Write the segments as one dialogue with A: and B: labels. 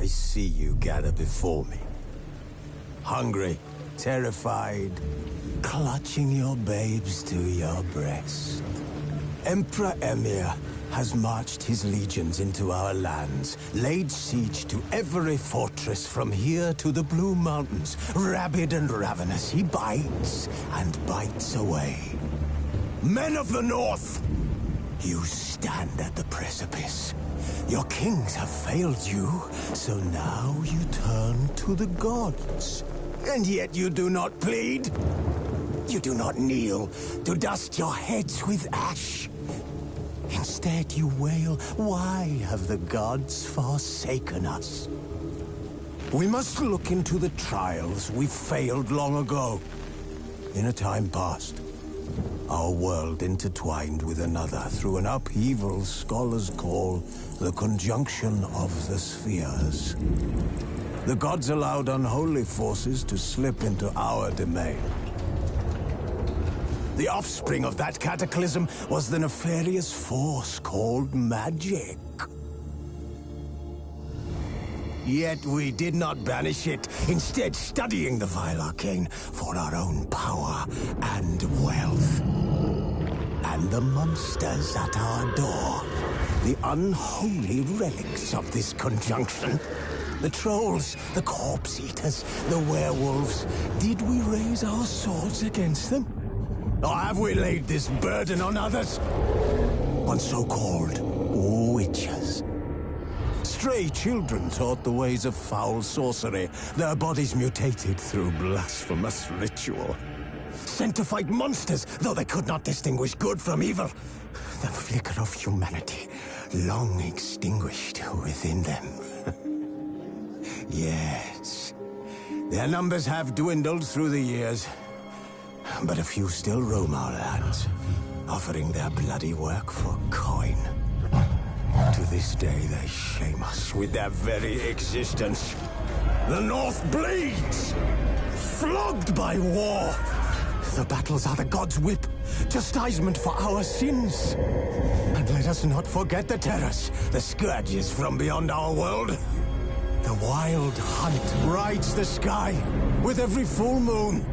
A: I see you gather before me. Hungry, terrified, clutching your babes to your breast. Emperor Emir has marched his legions into our lands, laid siege to every fortress from here to the Blue Mountains. Rabid and ravenous, he bites and bites away. Men of the North, you stand at the precipice. Your kings have failed you, so now you turn to the gods. And yet you do not plead. You do not kneel to dust your heads with ash. Instead you wail, why have the gods forsaken us? We must look into the trials we failed long ago. In a time past, our world intertwined with another through an upheaval scholars call the conjunction of the spheres. The gods allowed unholy forces to slip into our domain. The offspring of that cataclysm was the nefarious force called magic. Yet we did not banish it, instead studying the vile arcane for our own power and wealth. And the monsters at our door, the unholy relics of this conjunction. The trolls, the corpse-eaters, the werewolves. Did we raise our swords against them? Or have we laid this burden on others? On so-called witches. Stray children taught the ways of foul sorcery, their bodies mutated through blasphemous ritual. Sent to fight monsters, though they could not distinguish good from evil. The flicker of humanity, long extinguished within them. Yes, their numbers have dwindled through the years. But a few still roam our lands, offering their bloody work for coin. To this day, they shame us with their very existence. The North bleeds, flogged by war. The battles are the gods' whip, chastisement for our sins. And let us not forget the terrors, the scourges from beyond our world. The wild hunt rides the sky with every full moon.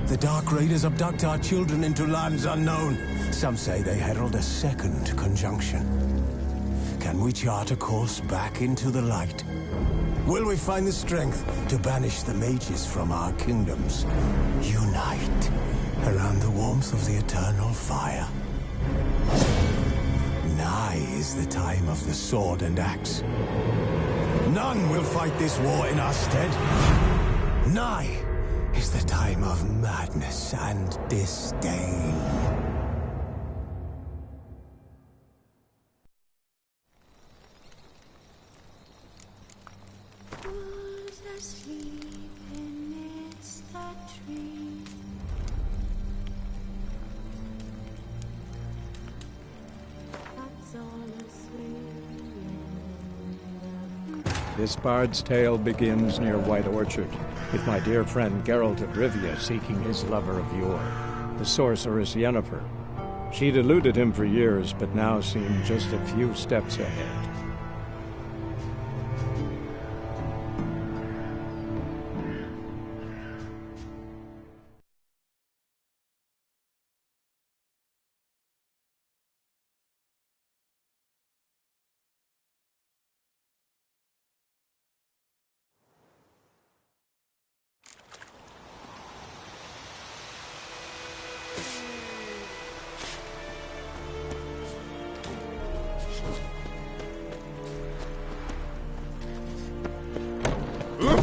A: The Dark Raiders abduct our children into lands unknown. Some say they herald a second conjunction. Can we chart a course back into the light? Will we find the strength to banish the mages from our kingdoms? Unite around the warmth of the eternal fire. Nigh is the time of the sword and axe. None will fight this war in our stead. Nigh is the time of madness and disdain.
B: Who's asleep amidst the trees? That's all
C: This bard's tale begins near White Orchard, with my dear friend Geralt of Rivia seeking his lover of yore, the sorceress Yennefer. She'd eluded him for years, but now seemed just a few steps ahead.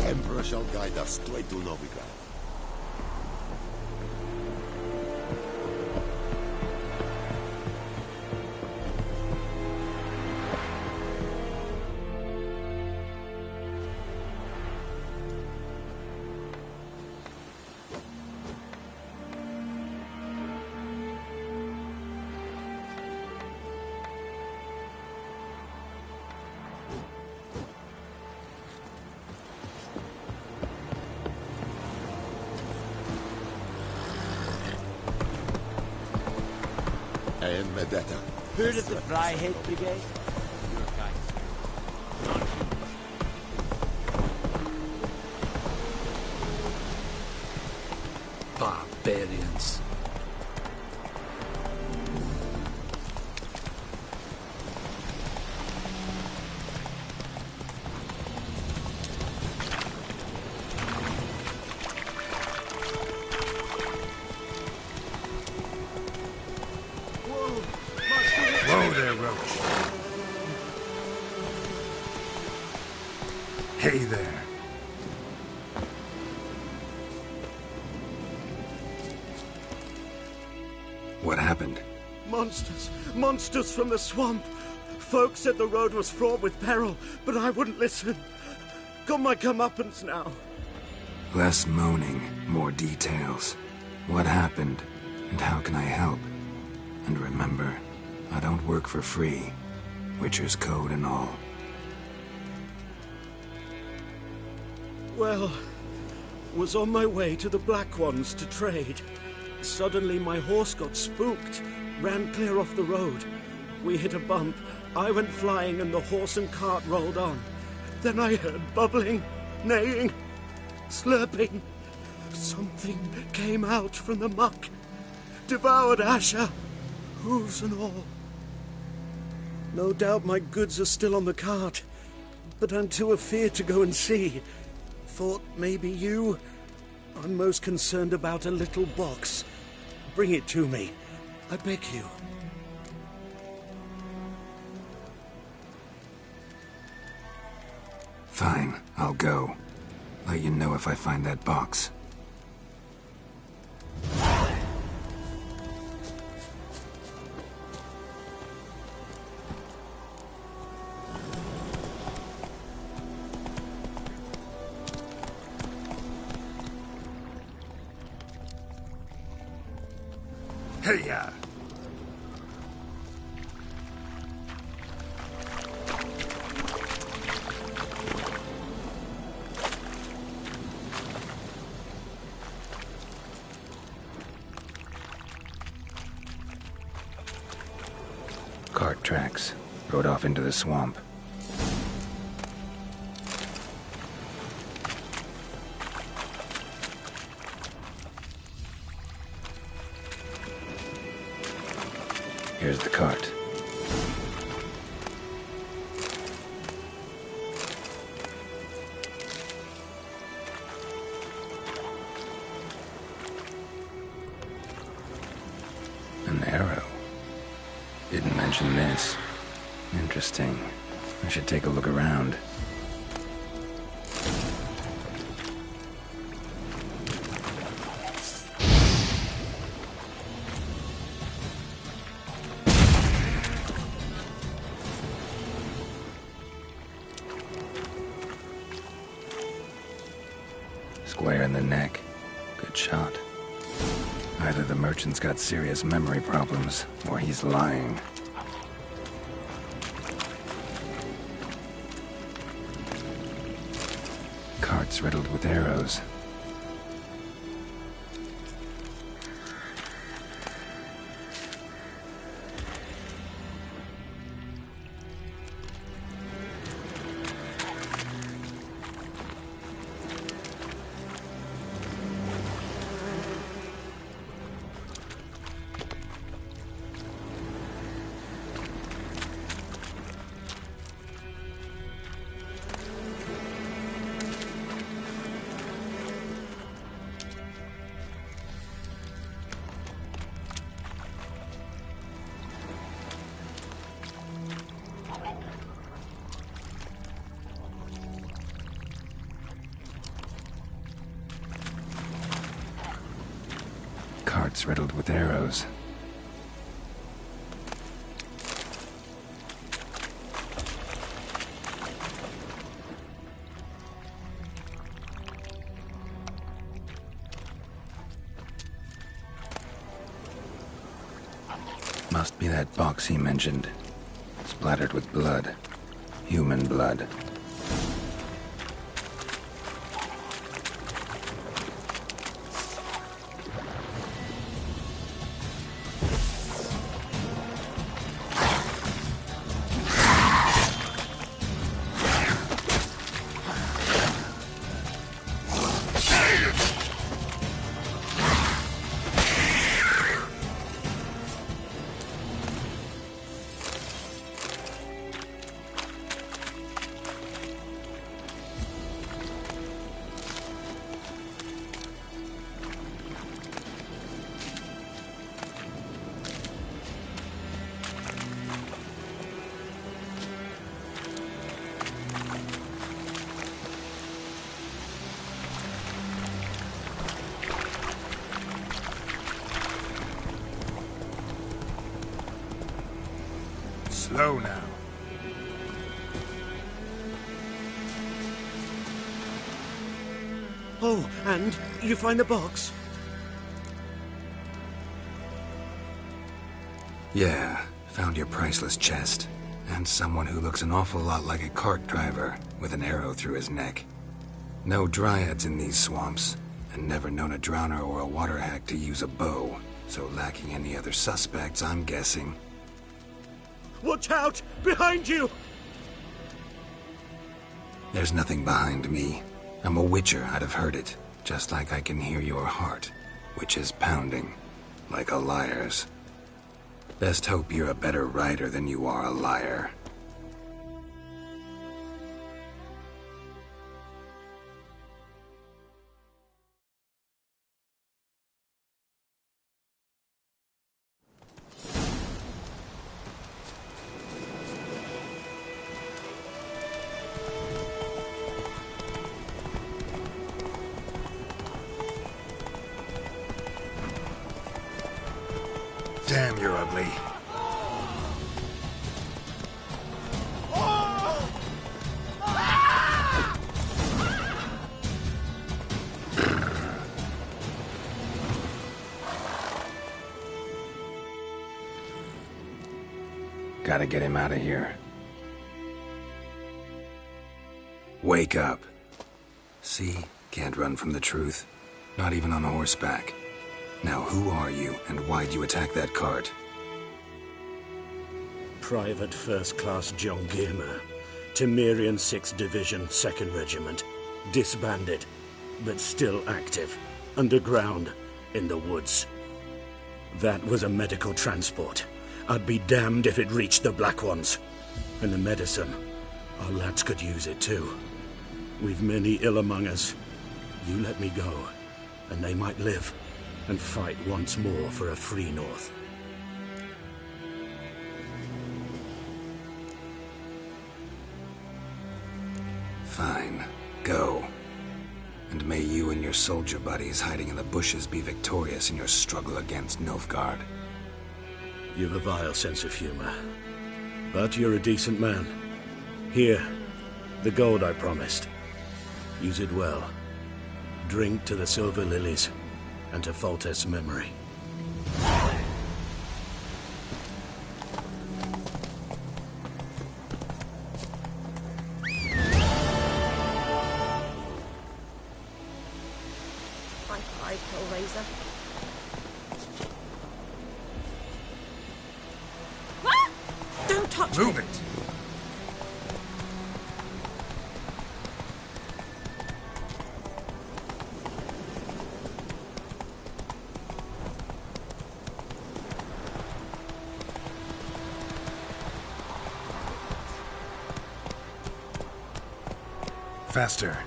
D: Emperor shall guide us straight to Novigrad. And Medetta.
E: Heard of the Fryhead Brigade? approach. Hey there.
F: What happened?
G: Monsters! Monsters from the swamp! Folk said the road was fraught with peril, but I wouldn't listen. Got my comeuppance now.
F: Less moaning, more details. What happened, and how can I help? And remember, I don't work for free. Witcher's code and all.
G: Well, was on my way to the Black Ones to trade. Suddenly my horse got spooked, ran clear off the road. We hit a bump, I went flying and the horse and cart rolled on. Then I heard bubbling, neighing, slurping. Something came out from the muck, devoured Asher, hooves and all. No doubt my goods are still on the cart, but I'm too afeard to go and see. Thought maybe you... I'm most concerned about a little box. Bring it to me, I beg you.
F: Fine, I'll go. Let you know if I find that box.
E: Hey-ya!
F: Cart tracks. Rode off into the swamp. Here's the cart. An arrow. Didn't mention this. Interesting. I should take a look around. Square in the neck. Good shot. Either the merchant's got serious memory problems, or he's lying. Carts riddled with arrows. Carts riddled with arrows. Must be that box he mentioned. Splattered with blood. Human blood.
E: Slow now.
G: Oh, and you find the box?
F: Yeah, found your priceless chest. And someone who looks an awful lot like a cart driver with an arrow through his neck. No dryads in these swamps, and never known a drowner or a water hack to use a bow. So lacking any other suspects, I'm guessing.
G: Watch out! Behind you!
F: There's nothing behind me. I'm a witcher, I'd have heard it. Just like I can hear your heart, which is pounding, like a liar's. Best hope you're a better rider than you are a liar.
E: Damn, you're ugly.
F: Gotta get him out of here. Wake up. See? Can't run from the truth. Not even on horseback. Now who are you, and why'd you attack that cart?
G: Private First Class John Gilmer, Temerian 6th Division, 2nd Regiment. Disbanded, but still active. Underground, in the woods. That was a medical transport. I'd be damned if it reached the Black Ones. And the medicine, our lads could use it too. We've many ill among us. You let me go, and they might live, and fight once more for a free North.
F: Fine. Go. And may you and your soldier buddies hiding in the bushes be victorious in your struggle against Nilfgaard.
G: You've a vile sense of humor. But you're a decent man. Here, the gold I promised. Use it well. Drink to the silver lilies, and to Foltest's memory.
B: High Hellraiser. Ah! Don't touch
E: Move
B: me!
E: it! Faster.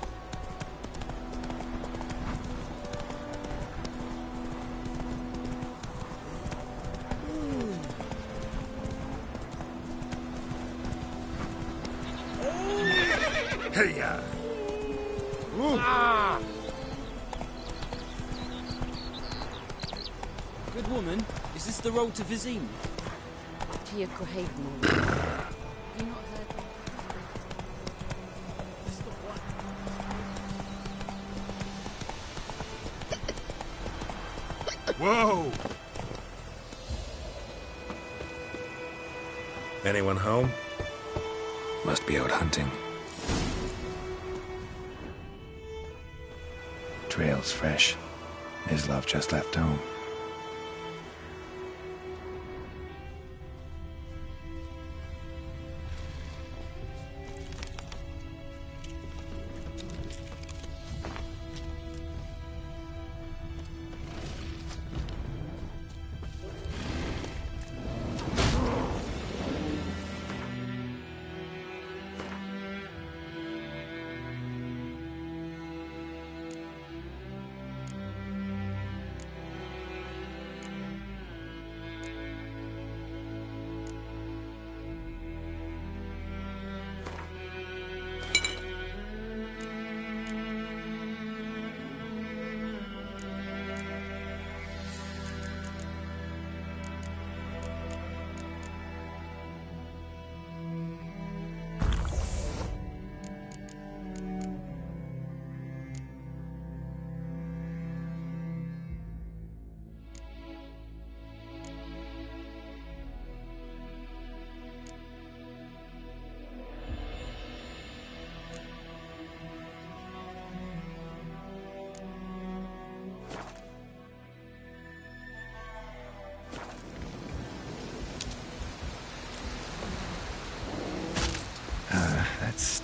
E: Hey-ya!
H: Good woman, is this the road to Vizim?
B: Tia Cohaven. You not heard?
E: Whoa!
I: Anyone home?
F: Must be out hunting.
I: Trail's fresh. Islov just left home.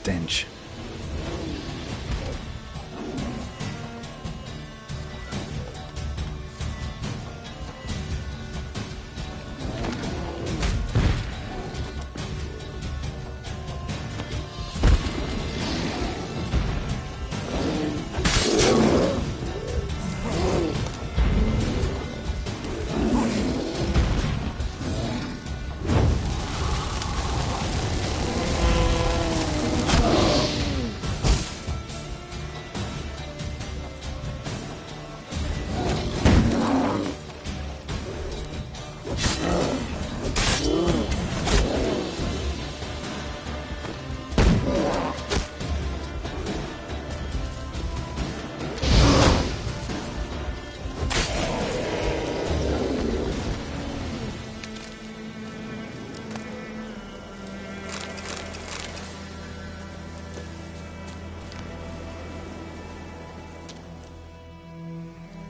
I: stench.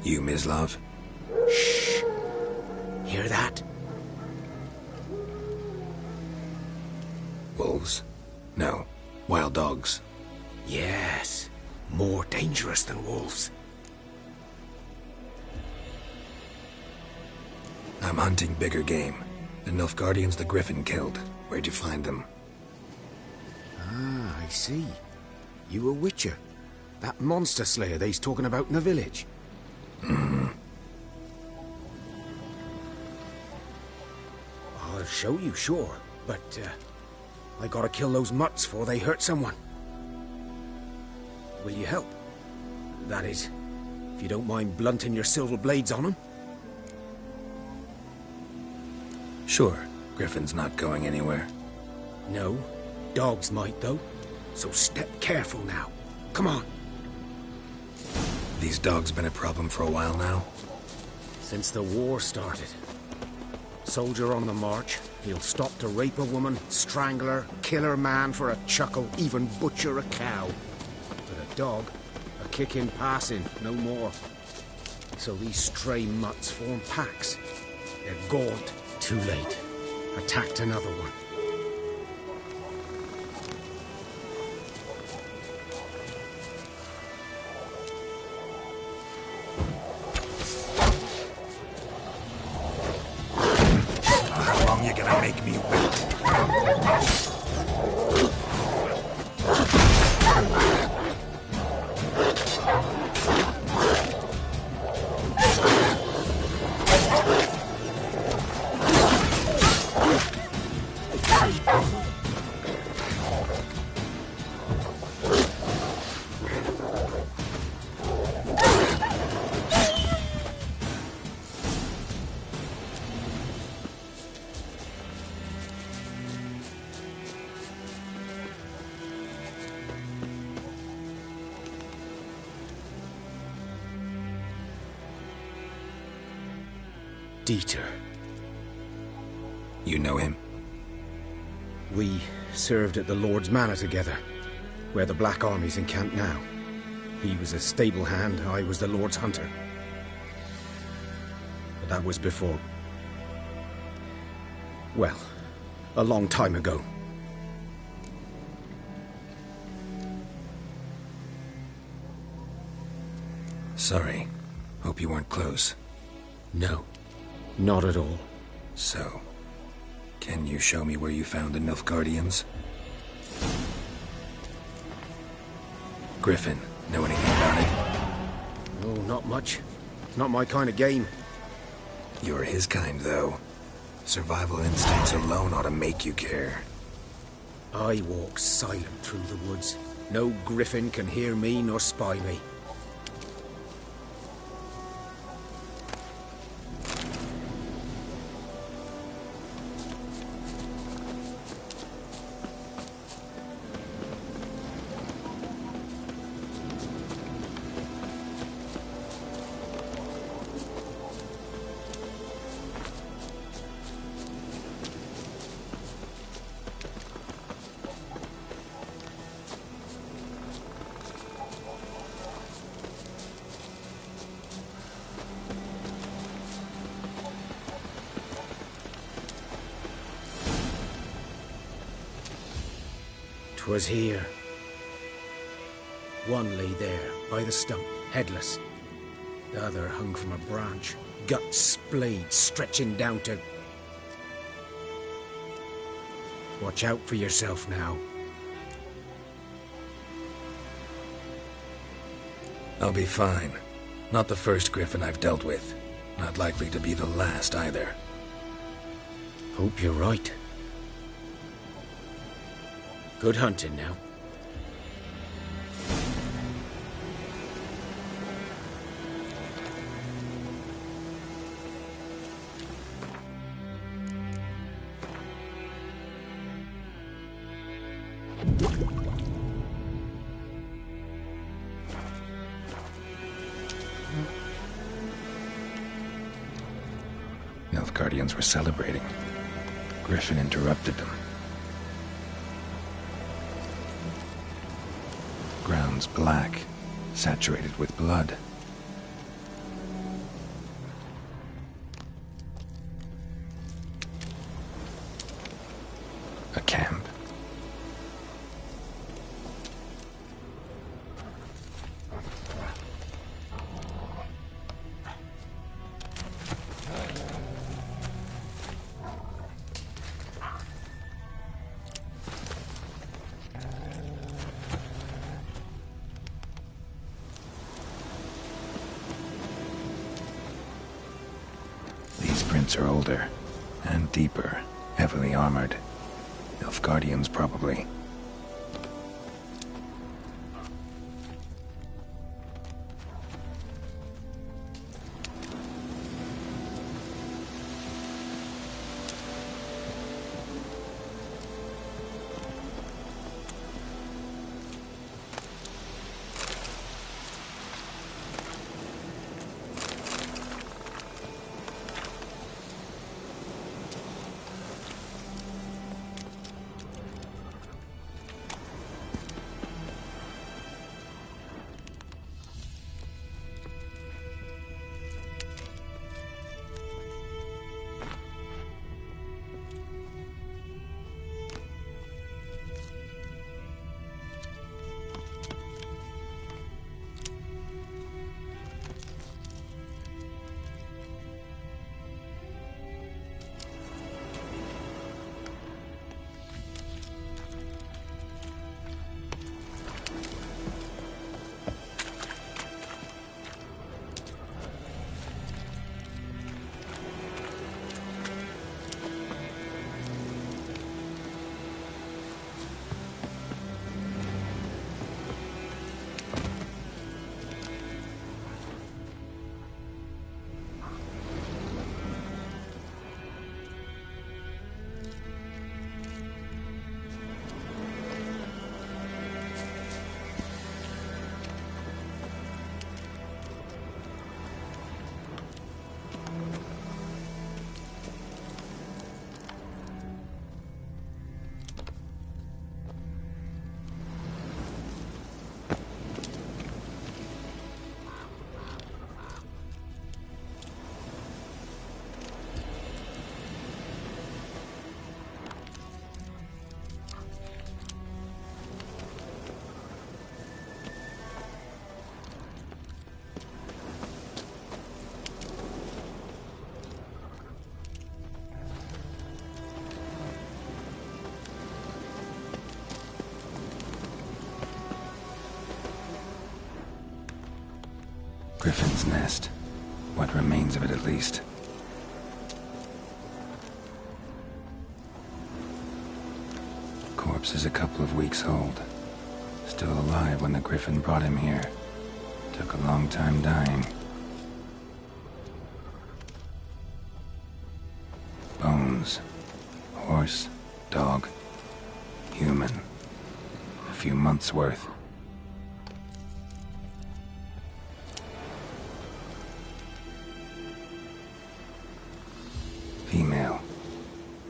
F: You, Mislav?
G: Shh. Hear that?
F: Wolves? No. Wild dogs.
G: Yes. More dangerous than wolves.
F: I'm hunting bigger game. The Nilfgaardians the Griffin killed. Where'd you find them?
G: Ah, I see. You a witcher. That monster slayer they's talking about in the village. I'll show you, sure. But, I gotta kill those mutts before they hurt someone. Will you help? That is, if you don't mind blunting your silver blades on them.
F: Sure. Griffin's not going anywhere.
G: No. Dogs might, though. So step careful now. Come on.
F: These dogs been a problem for a while now?
G: Since the war started. Soldier on the march, he'll stop to rape a woman, strangle her, kill her man for a chuckle, even butcher a cow. But a dog, a kick in passing, no more. So these stray mutts form packs. They're gaunt. Too late. Attacked another one.
I: How long you gonna make me wait?
G: Dieter.
F: You know him?
G: We served at the Lord's Manor together, where the Black Army's encamped now. He was a stable hand, I was the Lord's hunter. But that was before... well, a long time ago.
F: Sorry. Hope you weren't close.
G: No, not at all.
F: So, can you show me where you found the Nilfgaardians? Griffin, know anything about it?
G: Oh, not much. Not my kind of game.
F: You're his kind, though. Survival instincts alone ought to make you care.
G: I walk silent through the woods. No griffin can hear me nor spy me. 'Twas here, One lay there, by the stump, headless. The other hung from a branch, guts splayed, stretching down to... Watch out for yourself now.
F: I'll be fine. Not the first Griffin I've dealt with. Not likely to be the last either.
G: Hope you're right. Good hunting now.
F: Guardians were celebrating. Griffin interrupted them. Ground's black, saturated with blood. A camp. Are older and deeper, heavily armored. Elf Guardians, probably. Griffin's nest. What remains of it, at least. Corpse is a couple of weeks old. Still alive when the Griffin brought him here. Took a long time dying. Bones. Horse, dog, human. A few months' worth. Female.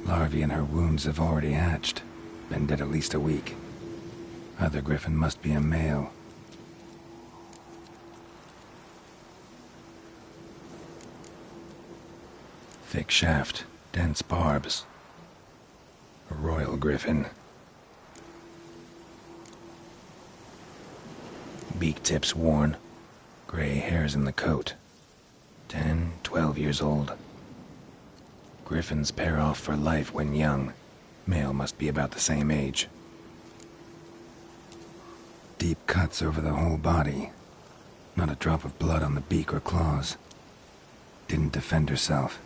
F: Larvae in her wounds have already hatched. Been dead at least a week. Other Griffin must be a male. Thick shaft, dense barbs. A royal Griffin. Beak tips worn. Gray hairs in the coat. 10, 12 years old. Griffins pair off for life when young. Male must be about the same age. Deep cuts over the whole body. Not a drop of blood on the beak or claws. Didn't defend herself.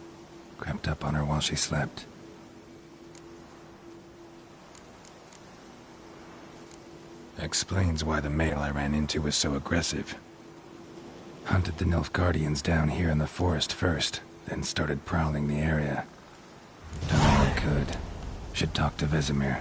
F: Crept up on her while she slept. Explains why the male I ran into was so aggressive. Hunted the Nilfgaardians down here in the forest first, then started prowling the area. Done all I could. Should talk to Vesemir.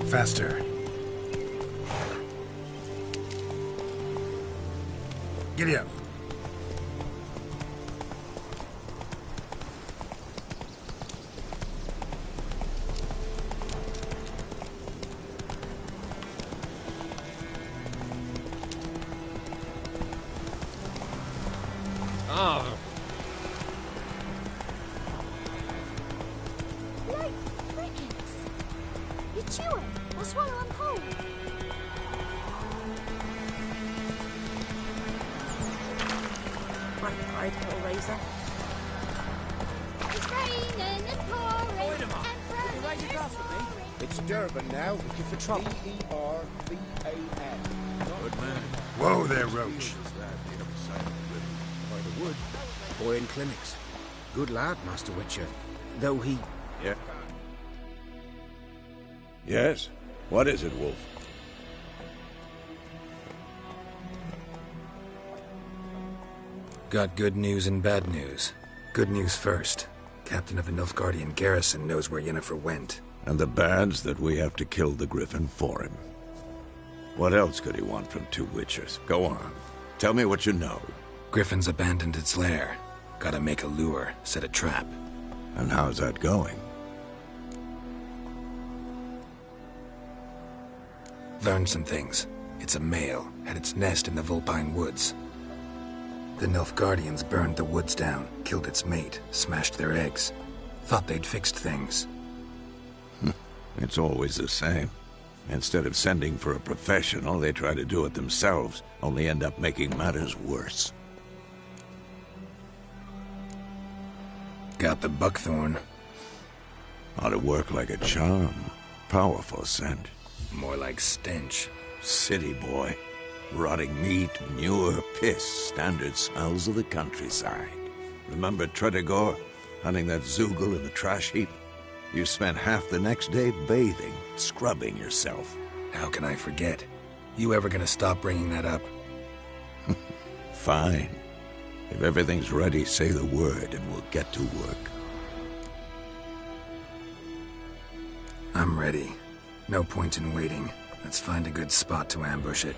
E: Faster. Giddy up.
C: Ah!
J: Like crickets. You chew it. That's why I'm cold.
B: Right, Hellraiser.
J: It's raining and pouring
H: Wait a minute.
J: and
H: Will you raise a glass with me?
K: It's Durban now. Looking for trouble. D-E-R-V-A-N.
I: Good man.
E: Whoa there, Roach.
K: By the wood. Boy in clinics. Good lad, Master Witcher. Though he...
I: Yeah. Yes? What is it, Wolf?
F: Got good news and bad news. Good news first. Captain of the Nilfgaardian garrison knows where Yennefer went.
I: And the bad's that we have to kill the Griffin for him. What else could he want from two Witchers? Go on. Tell me what you know.
F: Griffin's abandoned its lair. Gotta make a lure, set a trap.
I: And how's that going?
F: Learned some things. It's a male, had its nest in the Vulpine Woods. The Nilfgaardians burned the woods down, killed its mate, smashed their eggs. Thought they'd fixed things.
I: It's always the same. Instead of sending for a professional, they try to do it themselves, only end up making matters worse.
F: Got the buckthorn.
I: Ought to work like a charm. Powerful scent.
F: More like stench.
I: City boy. Rotting meat, manure, piss, standard smells of the countryside. Remember Tretogor, hunting that Zoogle in the trash heap? You spent half the next day bathing, scrubbing yourself.
F: How can I forget? You ever gonna stop bringing that up?
I: Fine. If everything's ready, say the word and we'll get to work.
F: I'm ready. No point in waiting. Let's find a good spot to ambush it.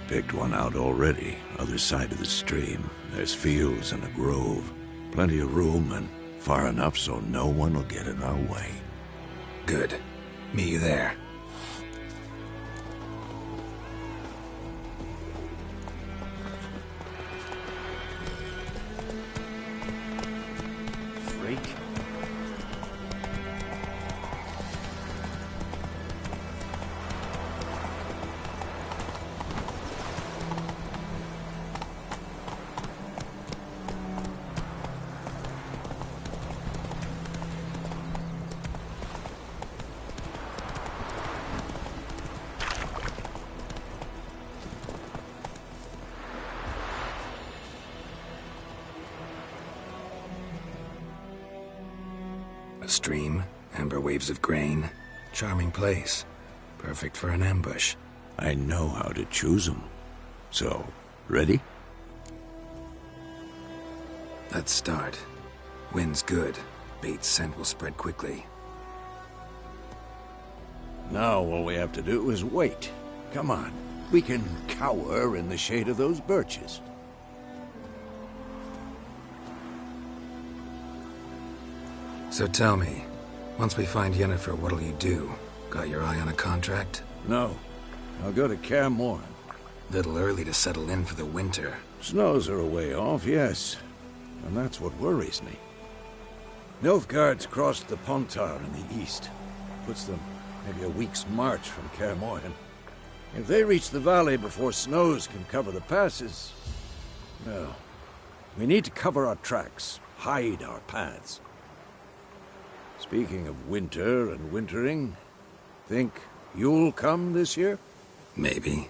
I: Picked one out already, other side of the stream. There's fields and a grove. Plenty of room and far enough so no one will get in our way.
F: Good. Meet you there.
K: Freak.
F: A stream, amber waves of grain. Charming place. Perfect for an ambush.
I: I know how to choose 'em. So, ready?
F: Let's start. Wind's good. Bait's scent will spread quickly.
I: Now all we have to do is wait. Come on. We can cower in the shade of those birches.
F: So tell me, once we find Yennefer, what'll you do? Got your eye on a contract?
I: No. I'll go to Kaer Morhen.
F: Little early to settle in for the winter.
I: Snows are a way off, yes. And that's what worries me. Nilfgaard's crossed the Pontar in the east. Puts them maybe a week's march from Kaer Morhen. If they reach the valley before snows can cover the passes... well, we need to cover our tracks, hide our paths. Speaking of winter and wintering, think you'll come this year?
F: Maybe.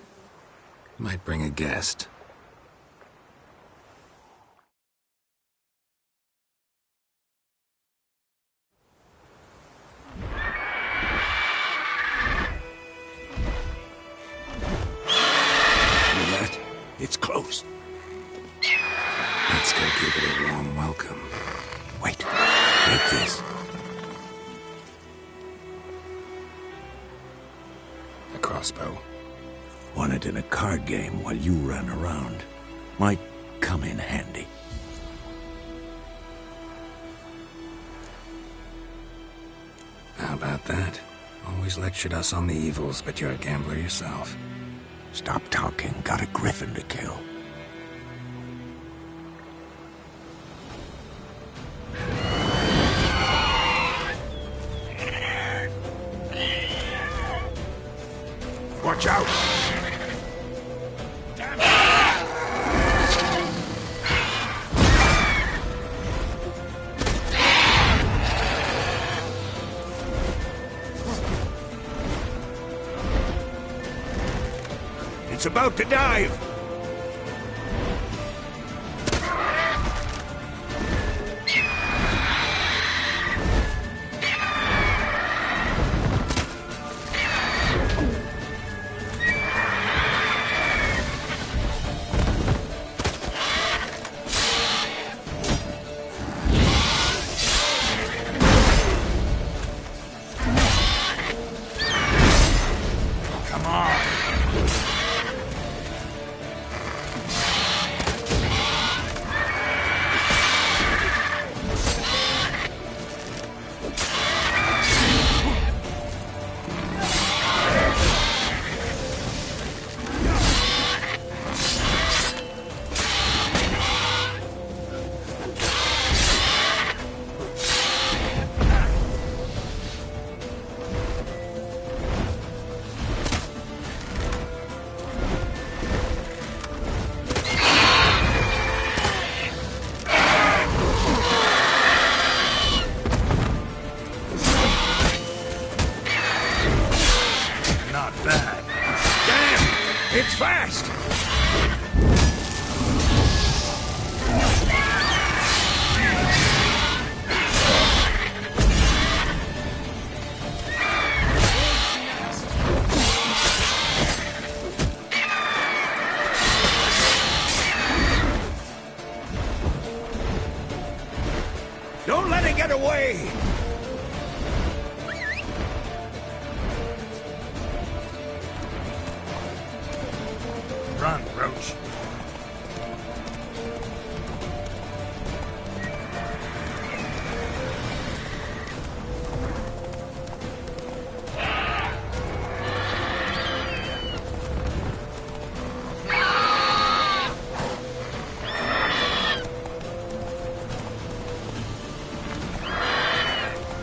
F: Might bring a guest.
I: It's close.
F: Let's go give it a warm welcome.
I: Wait. Take this.
F: A crossbow.
I: Won it in a card game while you ran around. Might come in handy.
F: How about that? Always lectured us on the evils, but you're a gambler yourself.
I: Stop talking. Got a griffin to kill.
E: Watch out!
I: It's about to dive! It's fast! Don't let it get away!
E: Run, Roach.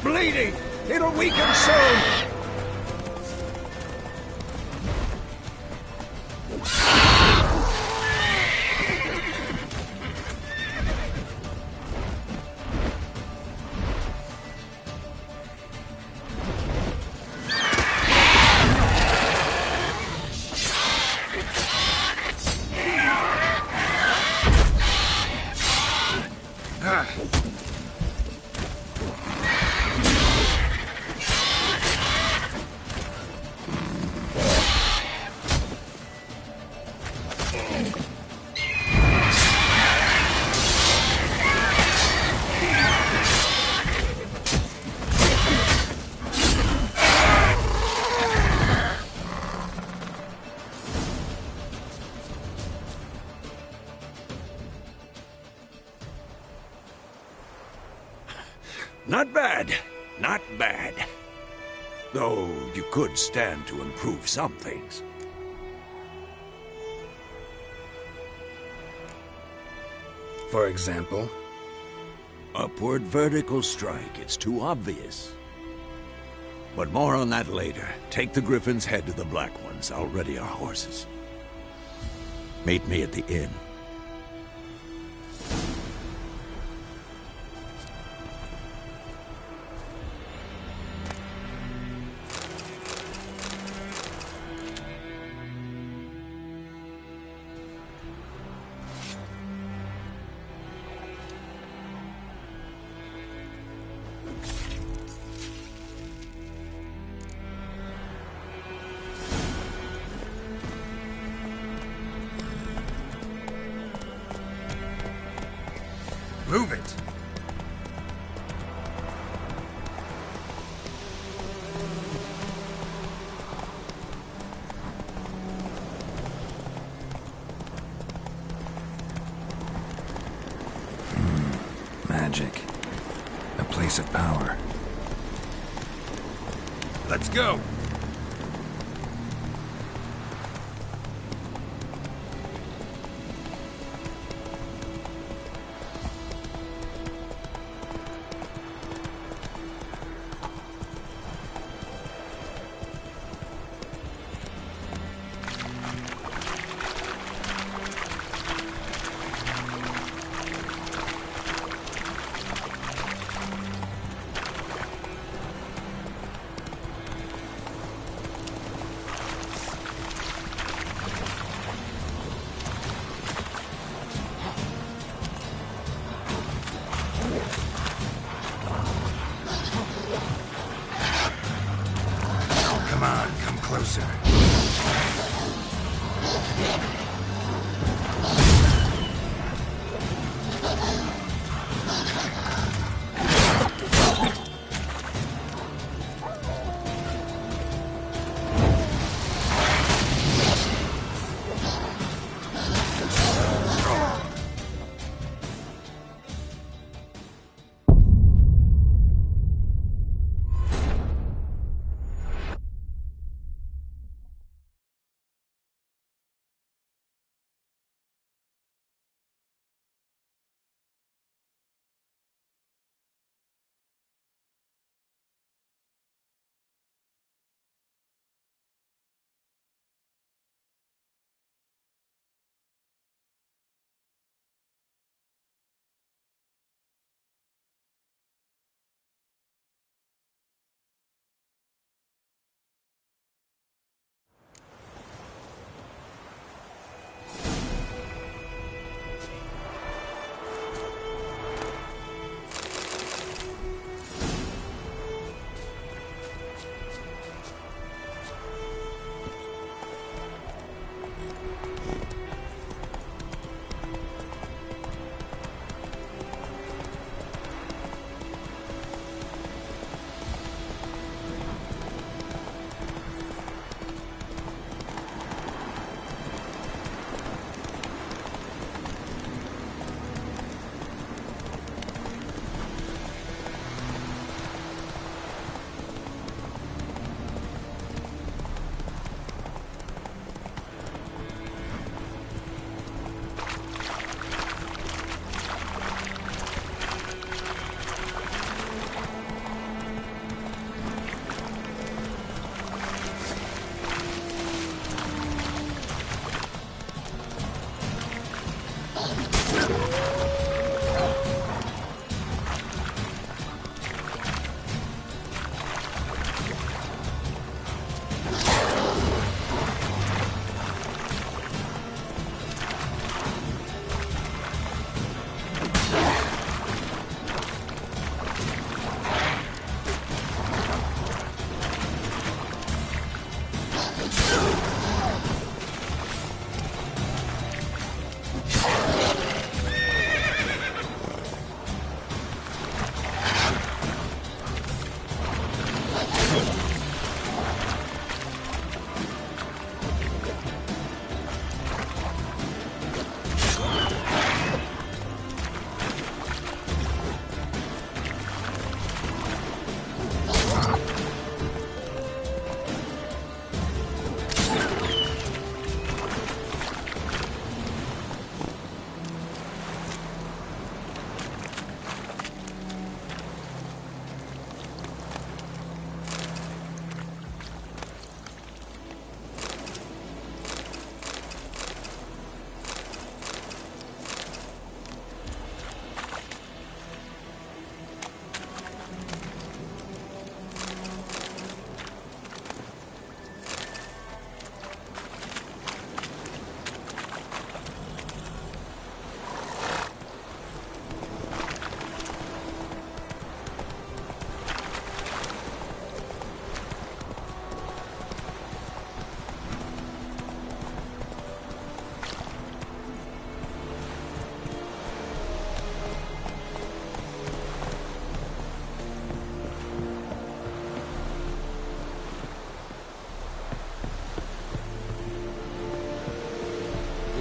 I: Bleeding! It'll weaken soon! Not bad. Not bad. Though you could stand to improve some things.
K: For example?
I: Upward vertical strike. It's too obvious. But more on that later. Take the Griffin's head to the Black Ones. I'll ready our horses. Meet me at the inn.
E: Move it!
F: Magic. A place of power.
E: Let's go! Come on, come closer.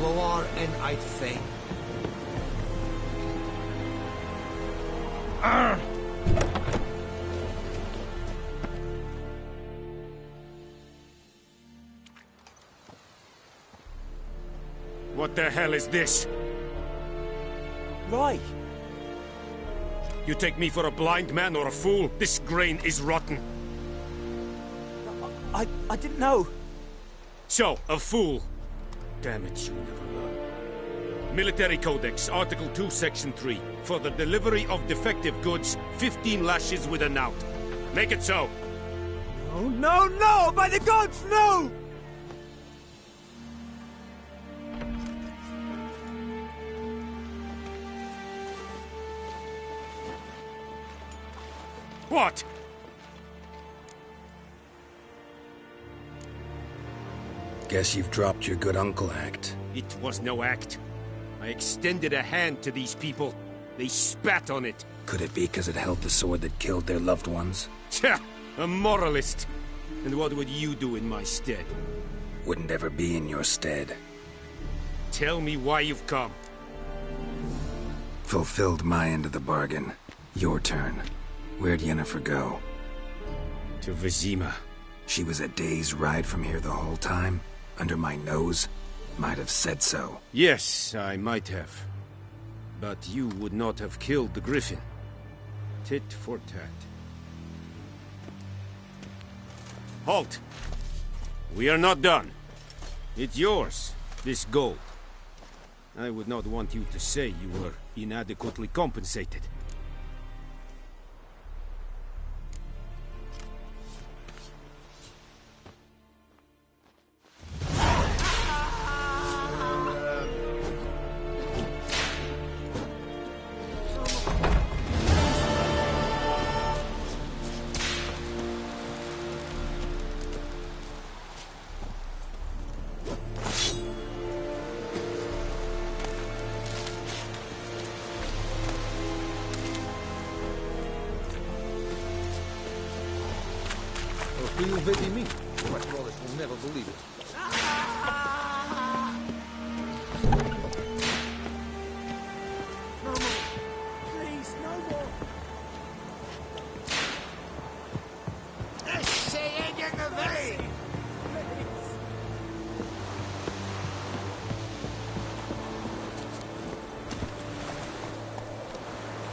K: Loar en uit Fane.
L: What the hell is this?
H: Right.
L: You take me for a blind man or a fool? This grain is rotten.
H: I didn't know.
L: So, a fool. Damn it, you never learn. Military Codex, Article 2, Section 3. For the delivery of defective goods, 15 lashes with a knout. Make it so.
H: Oh, no, no! By the gods, no!
L: What?
K: Guess you've dropped your good uncle act.
L: It was no act. I extended a hand to these people. They spat on it.
K: Could it be because it held the sword that killed their loved ones?
L: Tja, a moralist. And what would you do in my stead?
K: Wouldn't ever be in your stead.
L: Tell me why you've come.
F: Fulfilled my end of the bargain. Your turn. Where'd Yennefer go?
L: To Vizima.
F: She was a day's ride from here the whole time? Under my nose? Might have said so.
L: Yes, I might have. But you would not have killed the griffin. Tit for tat. Halt! We are not done. It's yours, this gold. I would not want you to say you were inadequately compensated.
M: Will vedi me? My brothers will never believe it.
H: No more. Please, no more.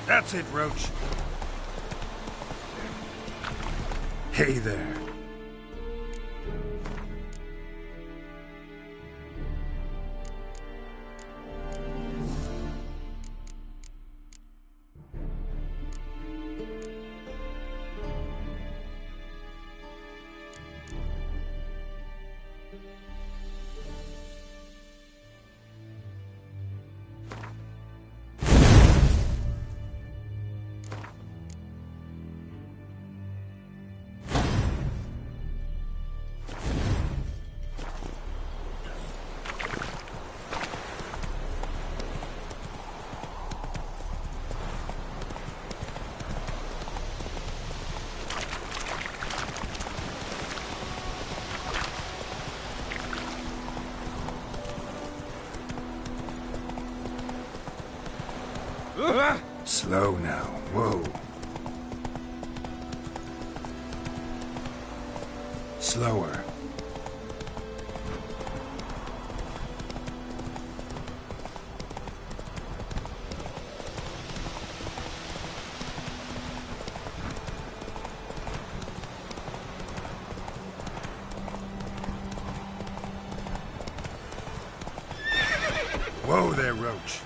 E: That's it, Roach. Hey there.
F: Slow now. Whoa. Slower.
E: Whoa there, Roach.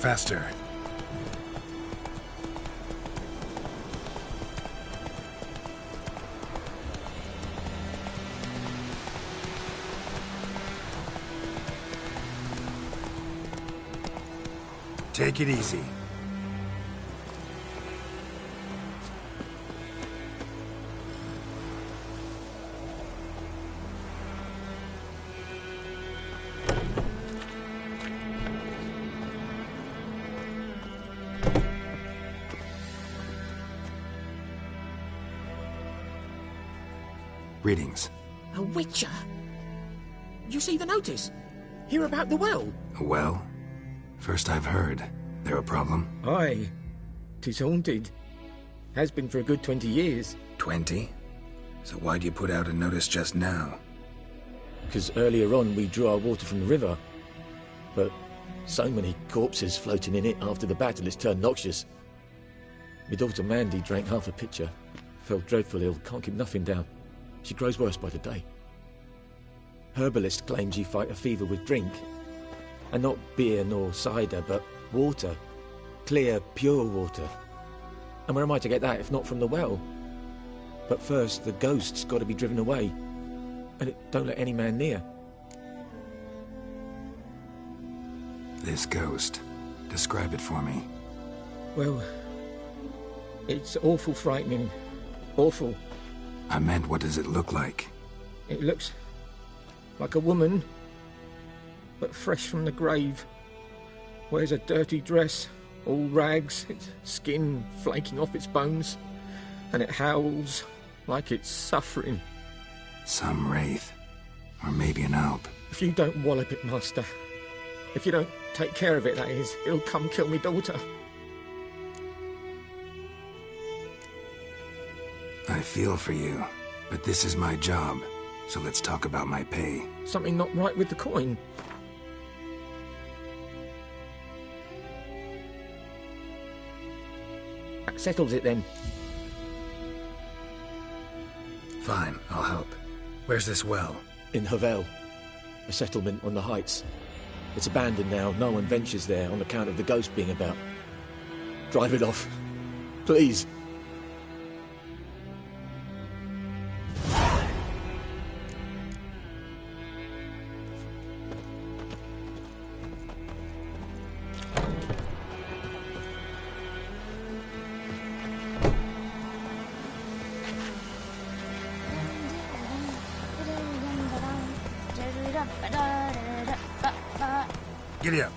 E: faster. Take it easy.
F: Greetings.
K: A witcher? You see the notice? Hear about the well?
F: A well? First I've heard. There a problem?
K: Aye. 'Tis haunted. Has been for a good 20 years.
F: 20? So why'd you put out a notice just now?
K: Because earlier on we drew our water from the river. But so many corpses floating in it after the battle it's turned noxious. My daughter Mandy drank half a pitcher. Fell dreadful ill, can't keep nothing down. She grows worse by the day. Herbalist claims you fight a fever with drink. And not beer nor cider, but water. Clear, pure water. And where am I to get that if not from the well? But first, the ghost's got to be driven away. And it don't let any man near.
F: This ghost. Describe it for me.
K: Well, it's awful frightening. Awful.
F: I meant, what does it look like?
K: It looks like a woman, but fresh from the grave. Wears a dirty dress, all rags, its skin flaking off its bones, and it howls like it's suffering.
F: Some wraith. Or maybe an alp.
K: If you don't wallop it, Master, if you don't take care of it, that is, it'll come kill me daughter.
F: I feel for you, but this is my job, so let's talk about my pay.
K: Something not right with the coin. That settles it then.
F: Fine, I'll help. Where's this well?
K: In Havel, a settlement on the heights. It's abandoned now, no one ventures there on account of the ghost being about. Drive it off, please.
E: Giddy up.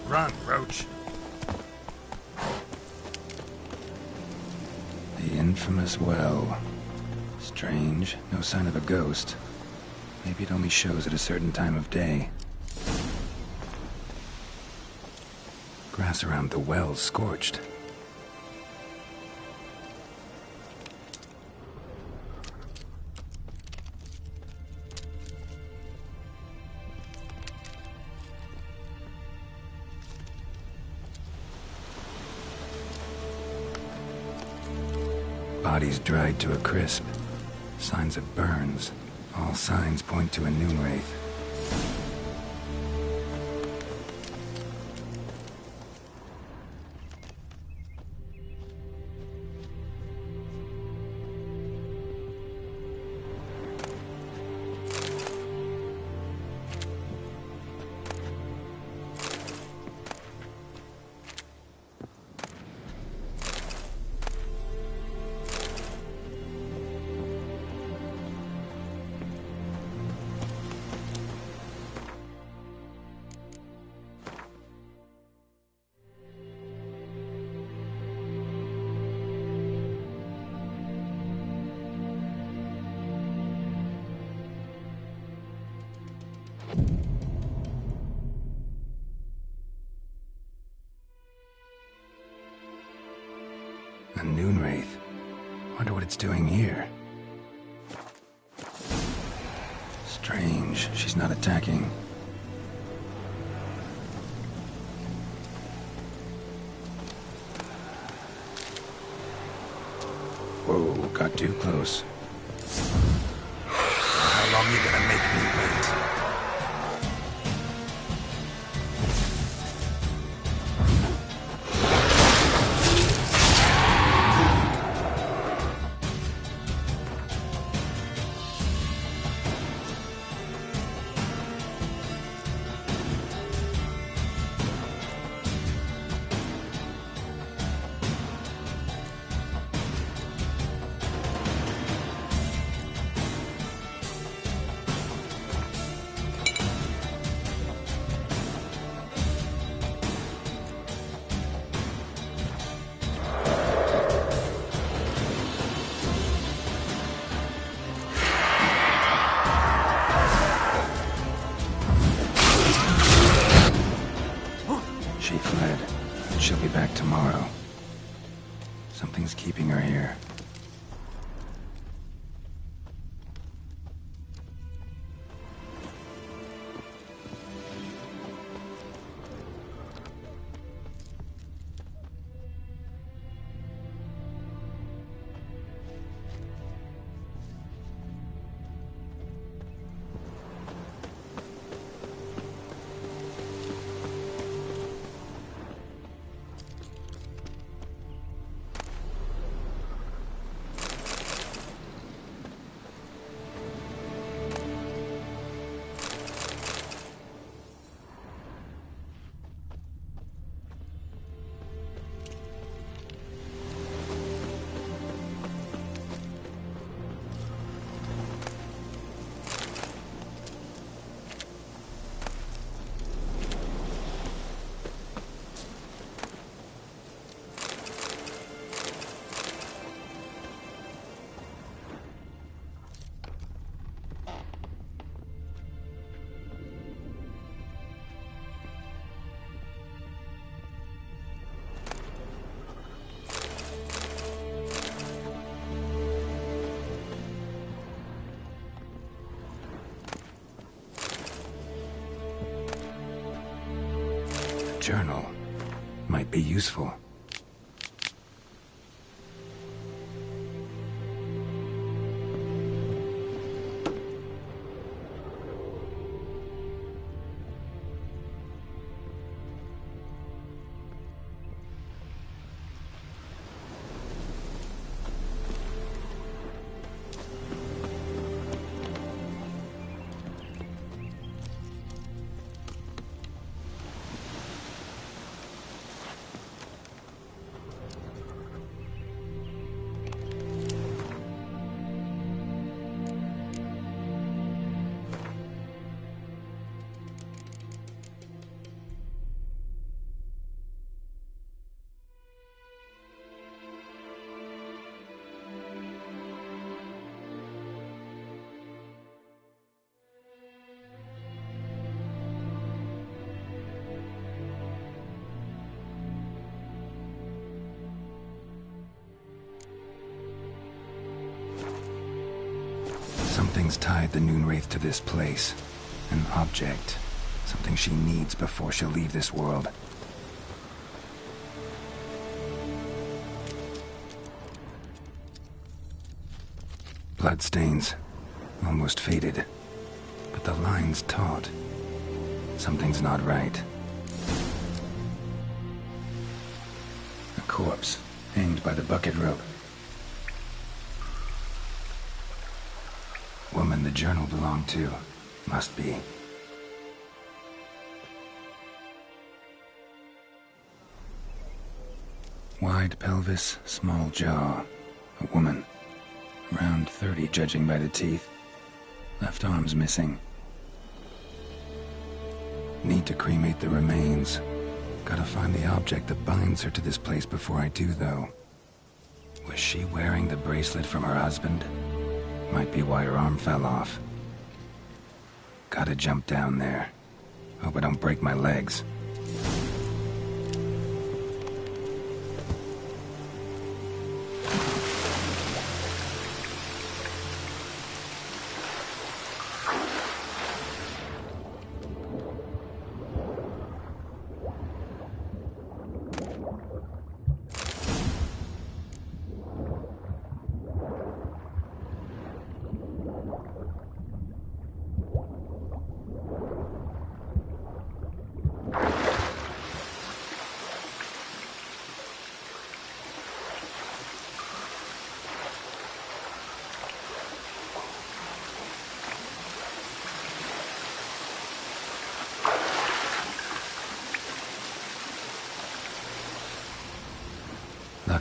E: Run, Roach.
F: The infamous well. Strange, no sign of a ghost. Maybe it only shows at a certain time of day. Grass around the well's scorched. Bodies dried to a crisp. Signs of burns. All signs point to a noon wraith. Wonder what it's doing here. Strange, she's not attacking. Whoa, got too close.
I: How long you gonna make me wait?
F: She fled. She'll be back tomorrow. Something's keeping her here. Journal might be useful. Something's tied the Noonwraith to this place. An object. Something she needs before she'll leave this world. Bloodstains. Almost faded. But the line's taut. Something's not right. A corpse, hanged by the bucket rope. Woman the journal belonged to. Must be. Wide pelvis, small jaw. A woman. Around 30, judging by the teeth. Left arm's missing. Need to cremate the remains. Gotta find the object that binds her to this place before I do, though. Was she wearing the bracelet from her husband? Might be why her arm fell off. Gotta jump down there. Hope I don't break my legs.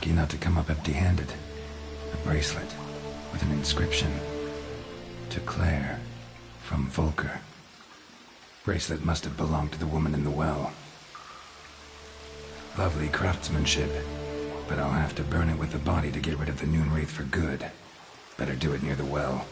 F: lucky not to come up empty-handed. A bracelet with an inscription. To Claire, from Volker. Bracelet must have belonged to the woman in the well. Lovely craftsmanship, but I'll have to burn it with the body to get rid of the Noon Wraith for good. Better do it near the well.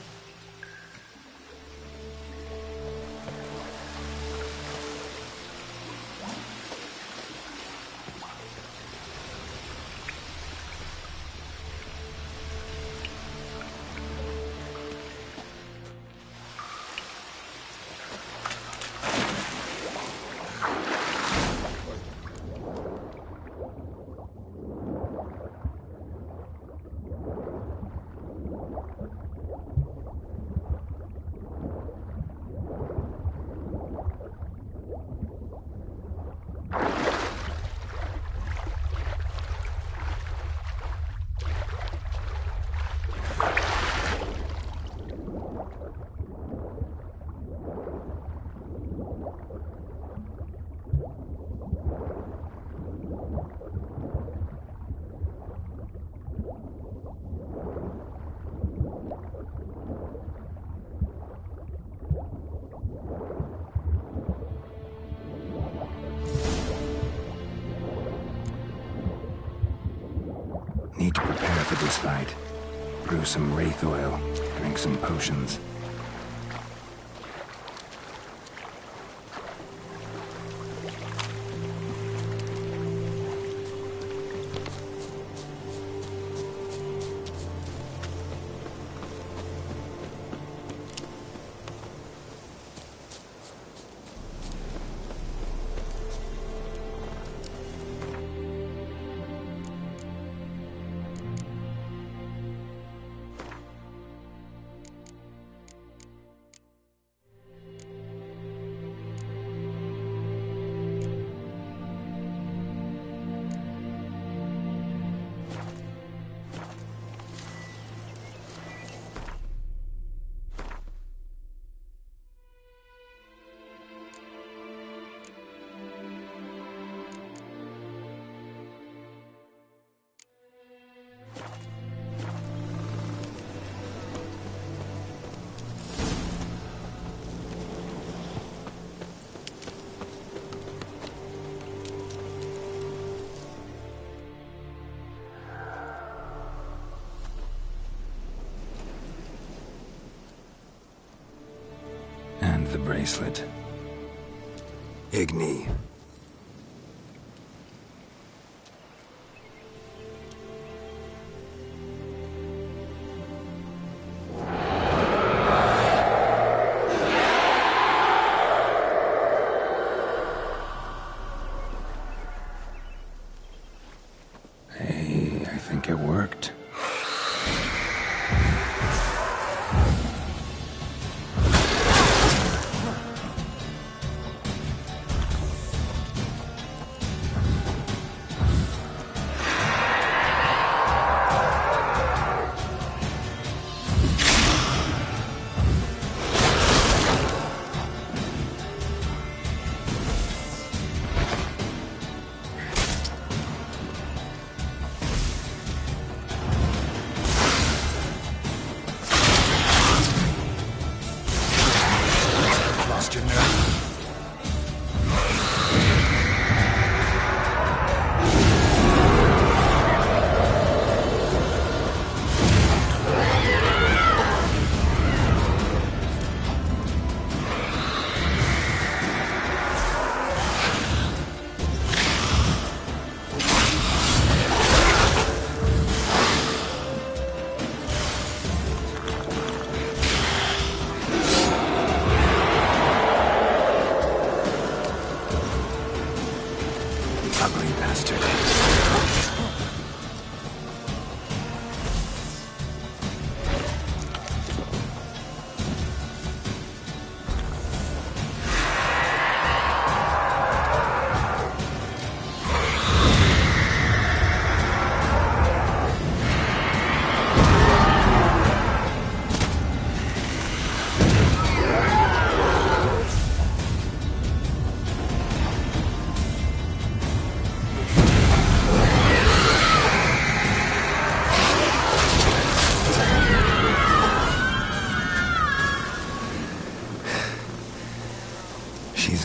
F: Need to prepare for this fight. Brew some wraith oil, drink some potions. The bracelet. Igni. Hey, I think it worked.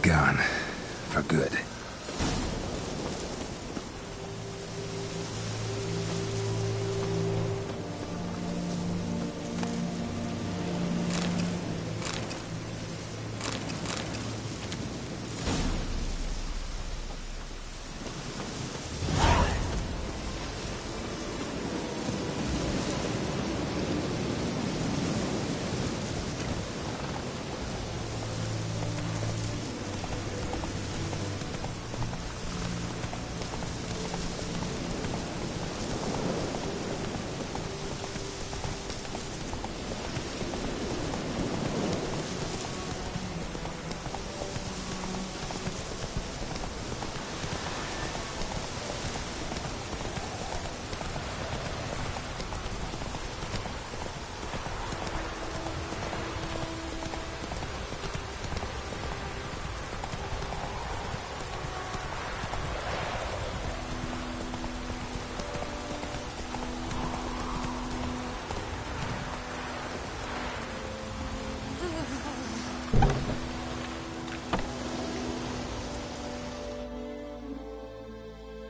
F: gone. For good.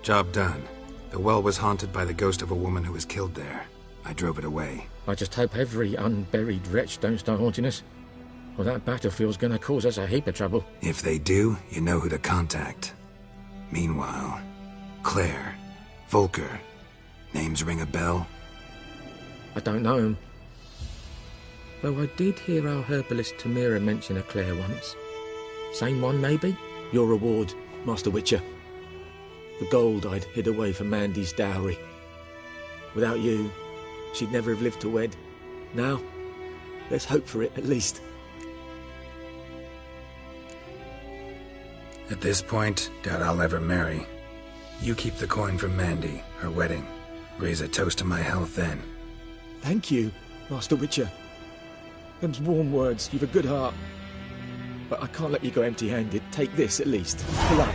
F: Job done. The well was haunted by the ghost of a woman who was killed there. I drove it away.
K: I just hope every unburied wretch don't start haunting us. Well, that battlefield's gonna cause us a heap of trouble.
F: If they do, you know who to contact. Meanwhile, Claire, Volker, names ring a bell?
K: I don't know him. Though I did hear our herbalist Tamira mention a Claire once. Same one, maybe? Your reward, Master Witcher. The gold I'd hid away for Mandy's dowry. Without you, she'd never have lived to wed. Now, let's hope for it, at least.
F: At this point, doubt I'll ever marry. You keep the coin from Mandy, her wedding. Raise a toast to my health then.
K: Thank you, Master Witcher. Them's warm words, you've a good heart. But I can't let you go empty-handed. Take this, at least. Pull up.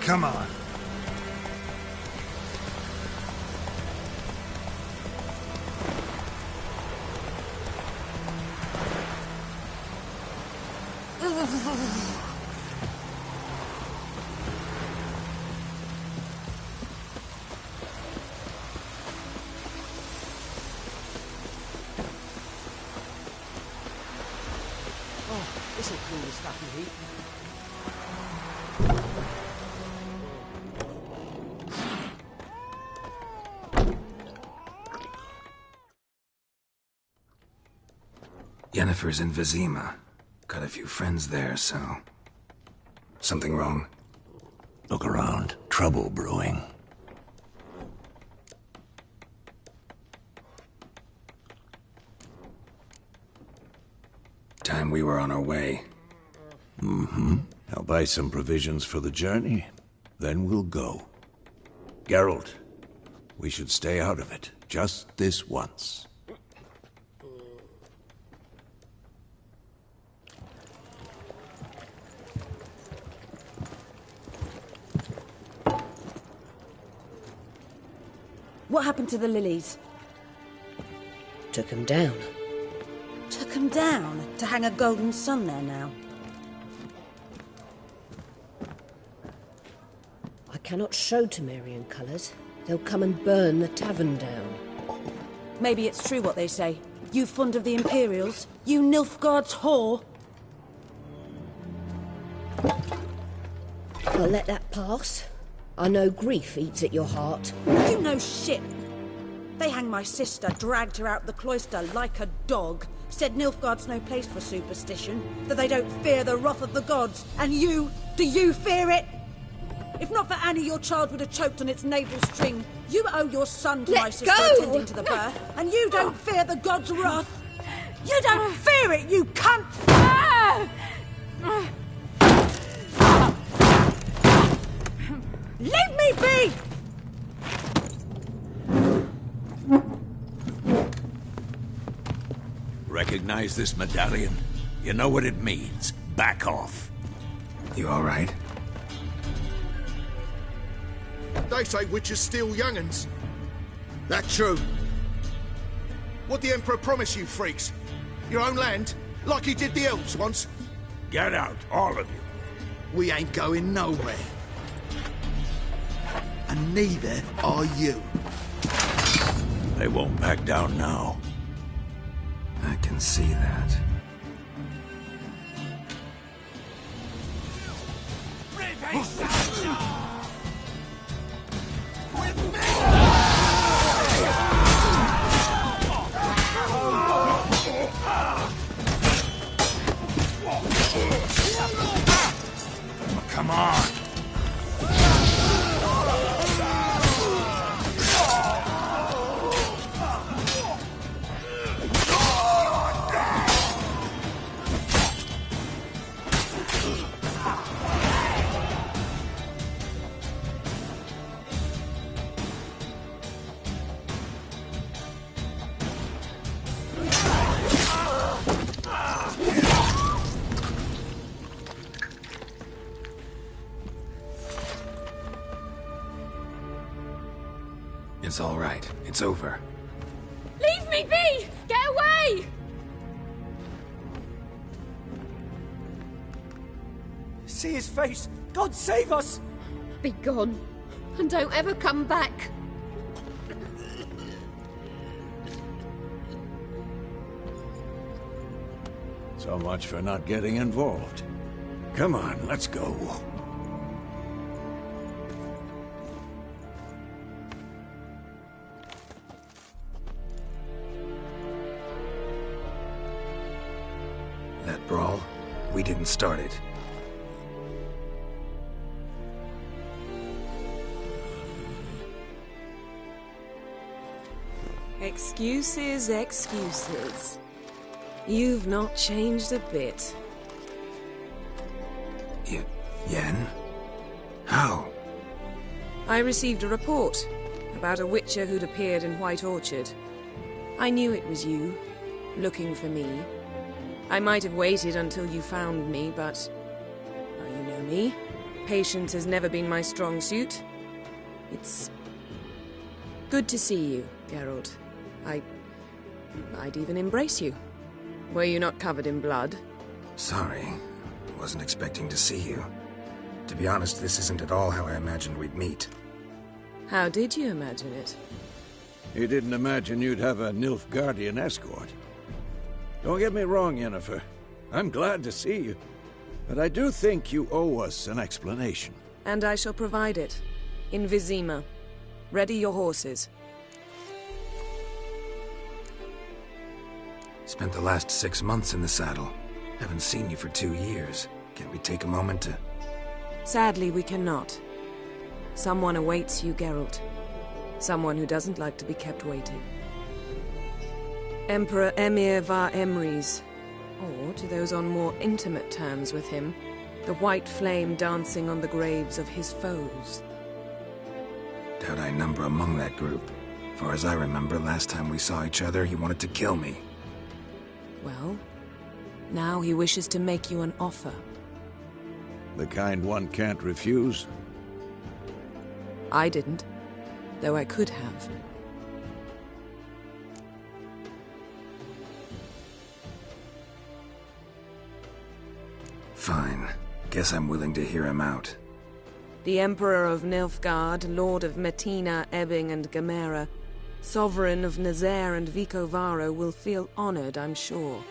E: Come on.
H: This'll cool the stuffy heat.
F: Yennefer's in Vizima. Got a few friends there, so... Something wrong?
I: Look around. Trouble brewing.
F: Time we were on our way.
I: Mm-hmm. I'll buy some provisions for the journey. Then we'll go. Geralt, we should stay out of it. Just this once.
B: What happened to the lilies?
N: Took them down.
B: Took them down? To hang a golden sun there now?
N: I cannot show Temerian colours. They'll come and burn the tavern down.
B: Maybe it's true what they say. You fond of the Imperials? You Nilfgaard's whore?
N: I'll let that pass. I know grief eats at your heart.
B: You know shit. They hanged my sister, dragged her out the cloister like a dog. Said Nilfgaard's no place for superstition, that they don't fear the wrath of the gods. And you, do you fear it? If not for Annie, your child would have choked on its navel string. You owe your son to my sister attending to the birth, and you don't fear the gods' wrath. You don't fear it, you cunt! Leave me be!
I: Recognize this medallion? You know what it means. Back off.
F: You all right?
D: They say witches steal young'uns. That true? What the Emperor promise you, freaks? Your own land? Like he did the elves once?
I: Get out, all of you.
D: We ain't going nowhere. And neither are you.
I: They won't back down now.
F: I can see that.
E: Come on.
F: It's all right. It's over.
J: Leave me be! Get away!
H: See his face! God save us!
J: Be gone, and don't ever come back.
I: So much for not getting involved. Come on, let's go.
F: That brawl, we didn't start it.
O: Excuses, excuses. You've not changed a bit.
F: Yen? How?
O: I received a report about a witcher who'd appeared in White Orchard. I knew it was you, looking for me. I might have waited until you found me, but... well, you know me. Patience has never been my strong suit. It's... good to see you, Geralt. I'd even embrace you. Were you not covered in blood?
F: Sorry. Wasn't expecting to see you. To be honest, this isn't at all how I imagined we'd meet.
O: How did you imagine it?
I: You didn't imagine you'd have a Nilfgaardian escort. Don't get me wrong, Yennefer. I'm glad to see you. But I do think you owe us an explanation.
O: And I shall provide it. In Vizima. Ready your horses.
F: Spent the last 6 months in the saddle. Haven't seen you for 2 years. Can we take a moment to...
O: Sadly, we cannot. Someone awaits you, Geralt. Someone who doesn't like to be kept waiting. Emperor Emir var Emrys. Or, to those on more intimate terms with him, the white flame dancing on the graves of his foes.
F: Doubt I number among that group. Far as I remember, last time we saw each other, he wanted to kill me.
O: Well, now he wishes to make you an offer.
I: The kind one can't refuse?
O: I didn't, though I could have.
F: Fine. Guess I'm willing to hear him out.
O: The Emperor of Nilfgaard, Lord of Metina, Ebbing and Gamera, Sovereign of Nazaire and Vicovaro will feel honored, I'm sure.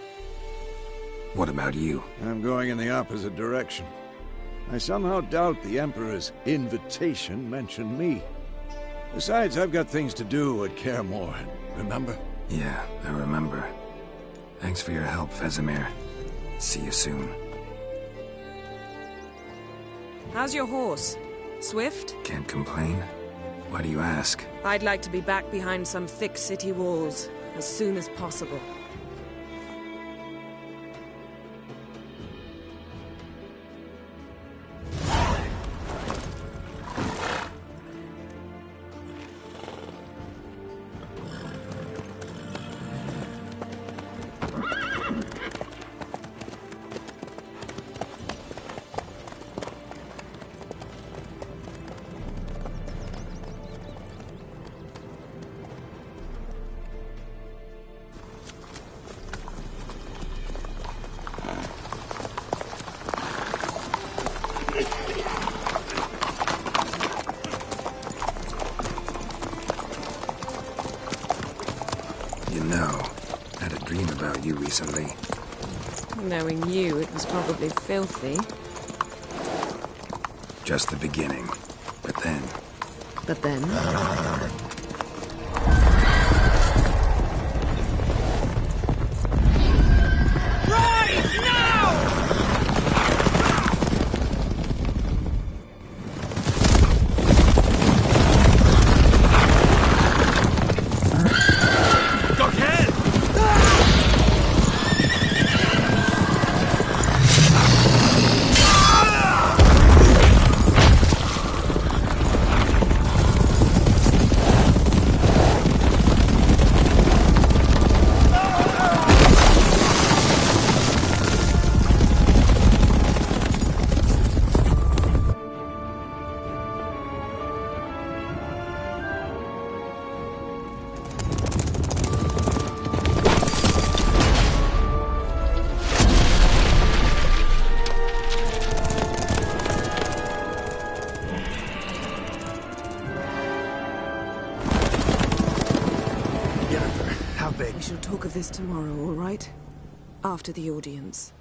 F: What about you?
I: I'm going in the opposite direction. I somehow doubt the Emperor's invitation mentioned me. Besides, I've got things to do at Kaer Morhen, remember?
F: Yeah, I remember. Thanks for your help, Vesemir. See you soon.
O: How's your horse? Swift?
F: Can't complain. Why do you ask?
O: I'd like to be back behind some thick city walls as soon as possible.
F: You know, I had a dream about you recently.
O: Knowing you, it was probably filthy.
F: Just the beginning. But then...
O: But then? We shall talk of this tomorrow, all right? After the audience.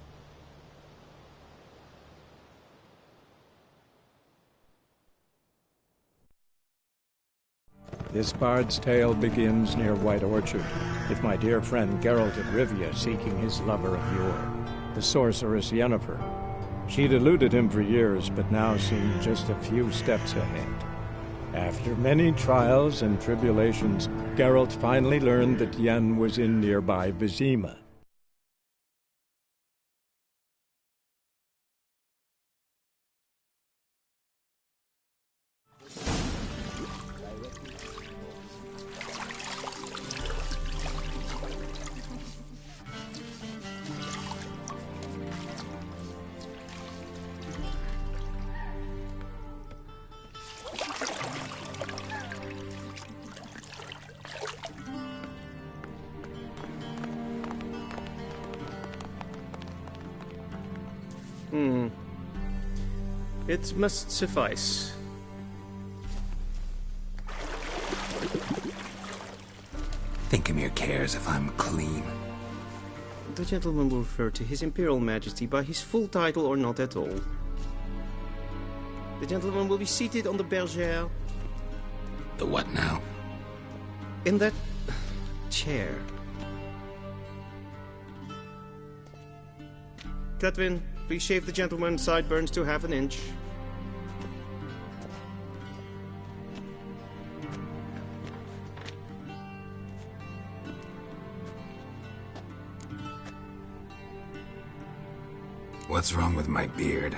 C: This bard's tale begins near White Orchard, with my dear friend Geralt of Rivia seeking his lover of yore, the sorceress Yennefer. She'd eluded him for years, but now seemed just a few steps ahead. After many trials and tribulations, Geralt finally learned that Yen was in nearby Vizima.
G: It must suffice.
F: Think Emir cares if I'm clean?
G: The gentleman will refer to His Imperial Majesty by his full title or not at all. The gentleman will be seated on the bergère.
F: The what now?
G: In that chair. Cletwin, please shave the gentleman's sideburns to half an inch.
F: What's wrong with my beard?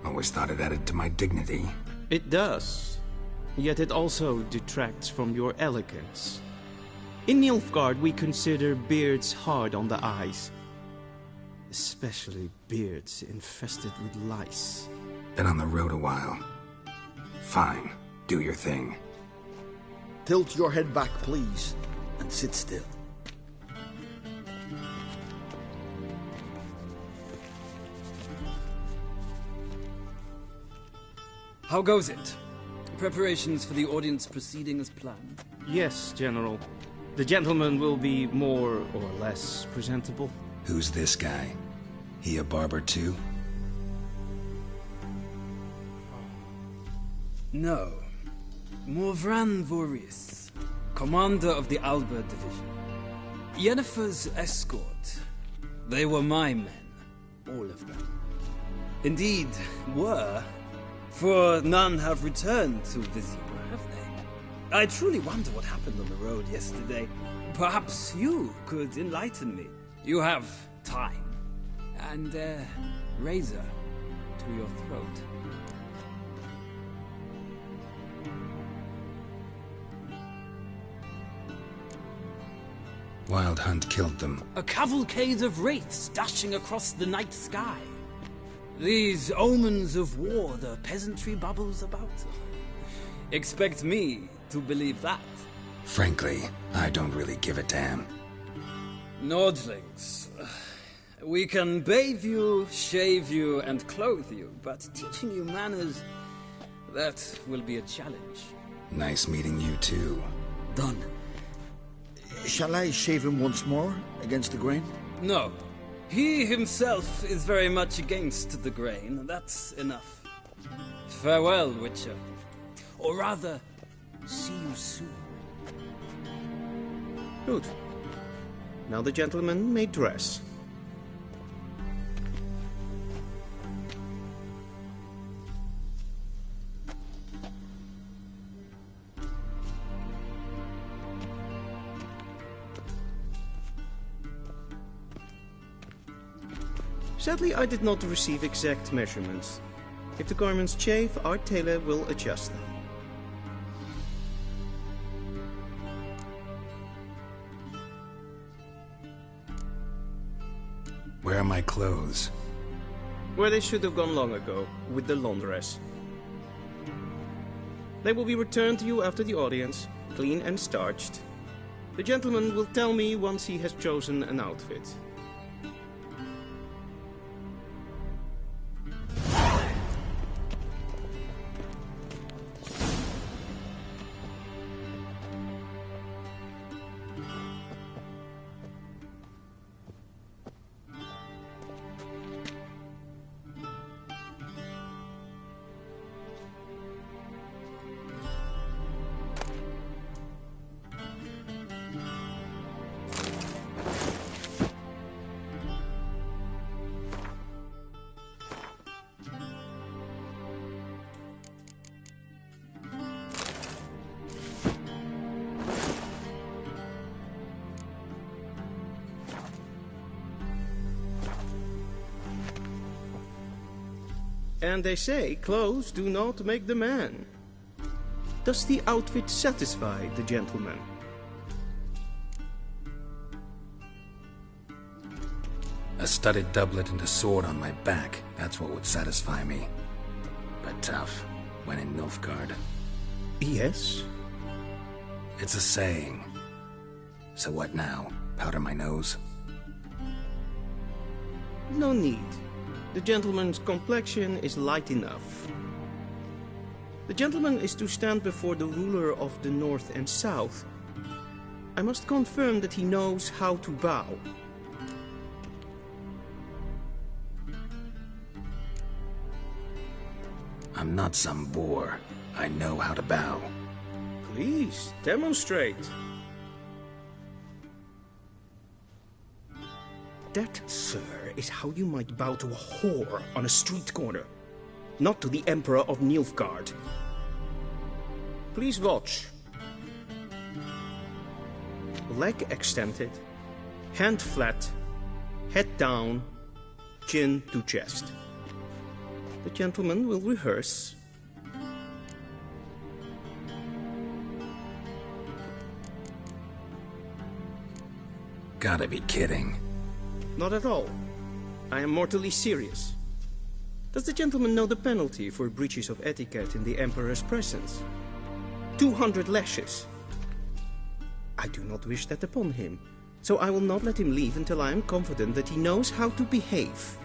F: Always thought it added to my dignity.
G: It does. Yet it also detracts from your elegance. In Nilfgaard, we consider beards hard on the eyes. Especially beards infested with lice.
F: Been on the road a while. Fine. Do your thing.
D: Tilt your head back, please, and sit still.
P: How goes it? Preparations for the audience proceeding as planned?
G: Yes, General. The gentleman will be more or less presentable.
F: Who's this guy? He a barber too?
P: No. Morvran Voris, commander of the Alba Division. Yennefer's escort. They were my men. All of them. Indeed, were. For none have returned to Vizima, have they? I truly wonder what happened on the road yesterday. Perhaps you could enlighten me. You have time. And a razor to your throat.
F: Wild Hunt killed them.
P: A cavalcade of wraiths dashing across the night sky. These omens of war the peasantry bubbles about. Expect me to believe that.
F: Frankly, I don't really give a damn.
P: Nordlings. We can bathe you, shave you, and clothe you, but teaching you manners, that will be a challenge.
F: Nice meeting you too.
P: Done.
D: Shall I shave him once more, against the grain?
P: No. He himself is very much against the grain. That's enough. Farewell, Witcher. Or rather, see you soon.
Q: Good. Now the gentleman may dress. Sadly, I did not receive exact measurements. If the garments chafe, our tailor will adjust them.
F: Where are my clothes?
Q: Where they should have gone long ago, with the laundress. They will be returned to you after the audience, clean and starched. The gentleman will tell me once he has chosen an outfit. And they say clothes do not make the man. Does the outfit satisfy the gentleman?
F: A studded doublet and a sword on my back, that's what would satisfy me. But tough, when in Nilfgaard.
Q: Yes?
F: It's a saying. So what now? Powder my nose?
Q: No need. The gentleman's complexion is light enough. The gentleman is to stand before the ruler of the North and South. I must confirm that he knows how to bow.
F: I'm not some boor. I know how to bow.
Q: Please, demonstrate. That, sir, is how you might bow to a whore on a street corner, not to the Emperor of Nilfgaard. Please watch. Leg extended, hand flat, head down, chin to chest. The gentleman will rehearse.
F: Gotta be kidding.
Q: Not at all. I am mortally serious. Does the gentleman know the penalty for breaches of etiquette in the Emperor's presence? 200 lashes. I do not wish that upon him, so I will not let him leave until I am confident that he knows how to behave.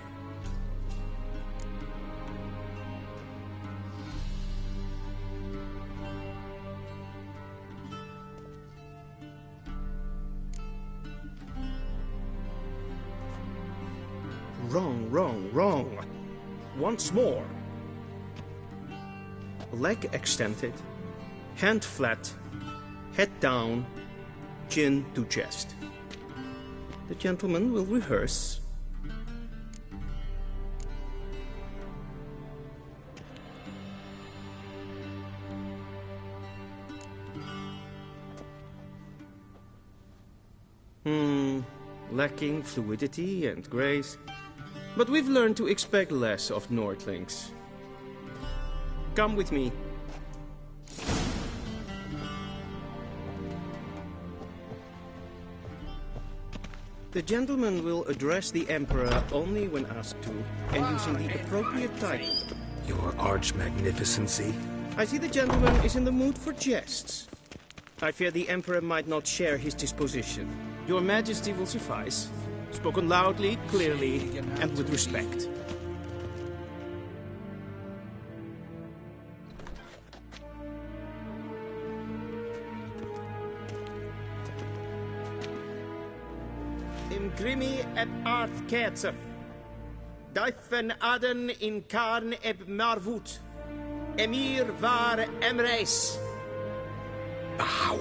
Q: Wrong, wrong, wrong. Once more. Leg extended, hand flat, head down, chin to chest. The gentleman will rehearse. Lacking fluidity and grace. But we've learned to expect less of Nordlings. Come with me. The gentleman will address the Emperor only when asked to, and using the appropriate title.
F: Your arch-magnificency?
Q: I see the gentleman is in the mood for jests. I fear the Emperor might not share his disposition. Your Majesty will suffice. Spoken loudly, clearly, and with respect. Im grimi eb art ketzer. Daifen aden in karn eb marvut. Emir var emreis.
I: Bow.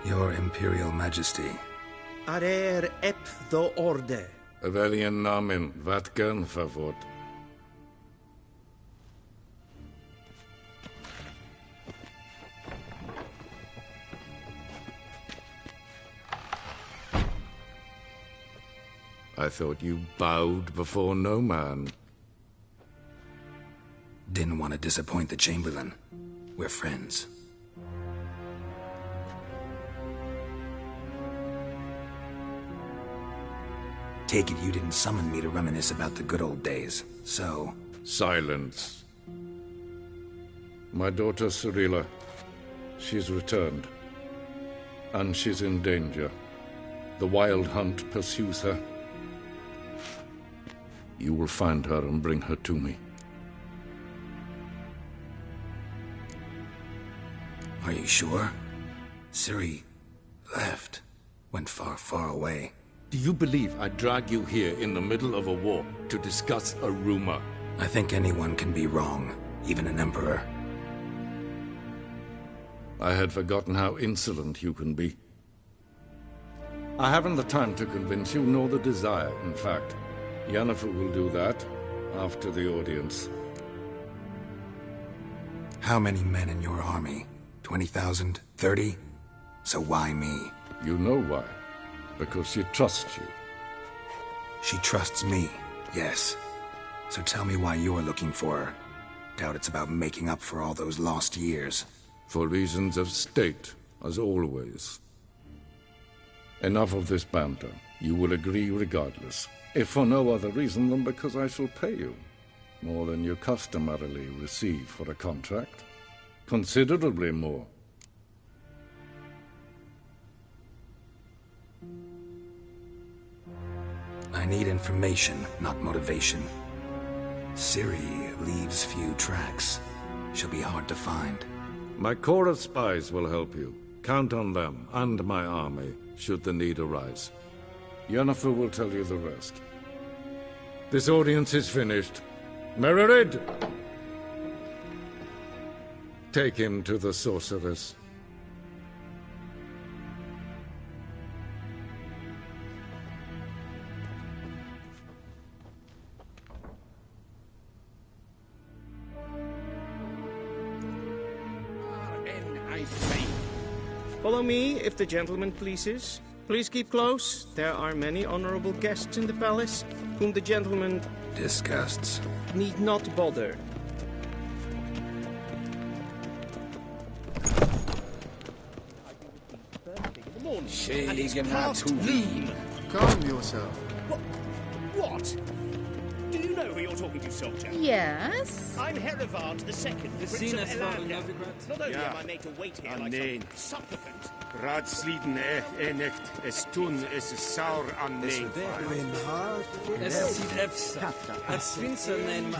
F: Your Imperial Majesty.
Q: Arer ep the orde.
E: Weljen namen, wat gern favort. I thought you bowed before no man.
F: Didn't want to disappoint the Chamberlain. We're friends. Take it you didn't summon me to reminisce about the good old days, so...
E: Silence. My daughter Cirilla, she's returned. And she's in danger. The Wild Hunt pursues her. You will find her and bring her to me.
F: Are you sure? Ciri left. Went far, far away.
E: Do you believe I'd drag you here in the middle of a war to discuss a rumor?
F: I think anyone can be wrong, even an emperor.
E: I had forgotten how insolent you can be. I haven't the time to convince you, nor the desire, in fact. Yennefer will do that after the audience.
F: How many men in your army? 20,000? 30? So why me?
E: You know why. Because she trusts you.
F: She trusts me, yes. So tell me why you're looking for her. Doubt it's about making up for all those lost years.
E: For reasons of state, as always. Enough of this banter. You will agree regardless. If for no other reason than because I shall pay you. More than you customarily receive for a contract. Considerably more.
F: I need information, not motivation. Ciri leaves few tracks. She'll be hard to find.
E: My corps of spies will help you. Count on them, and my army, should the need arise. Yennefer will tell you the rest. This audience is finished. Mererid! Take him to the sorceress.
Q: Follow me, if the gentleman pleases. Please keep close. There are many honorable guests in the palace, whom the gentleman...
F: disgusts.
Q: ...need not bother.
K: And it's past noon.
D: Calm yourself.
R: What? Do you know who you're talking to, soldier?
J: Yes?
R: I'm Herivard the Second,
P: The
R: Prince
P: scene
R: of
P: has fallen
R: Elanda.
P: Novigrad?
R: Not only
L: Ja.
R: am I made to wait here
L: Ah,
R: like
L: nee.
R: some supplicant,
L: Raadsliden nicht. Es tun, es ist sauer an
P: Es
L: neem.
P: sieht efsa. Als Prinsen nehmen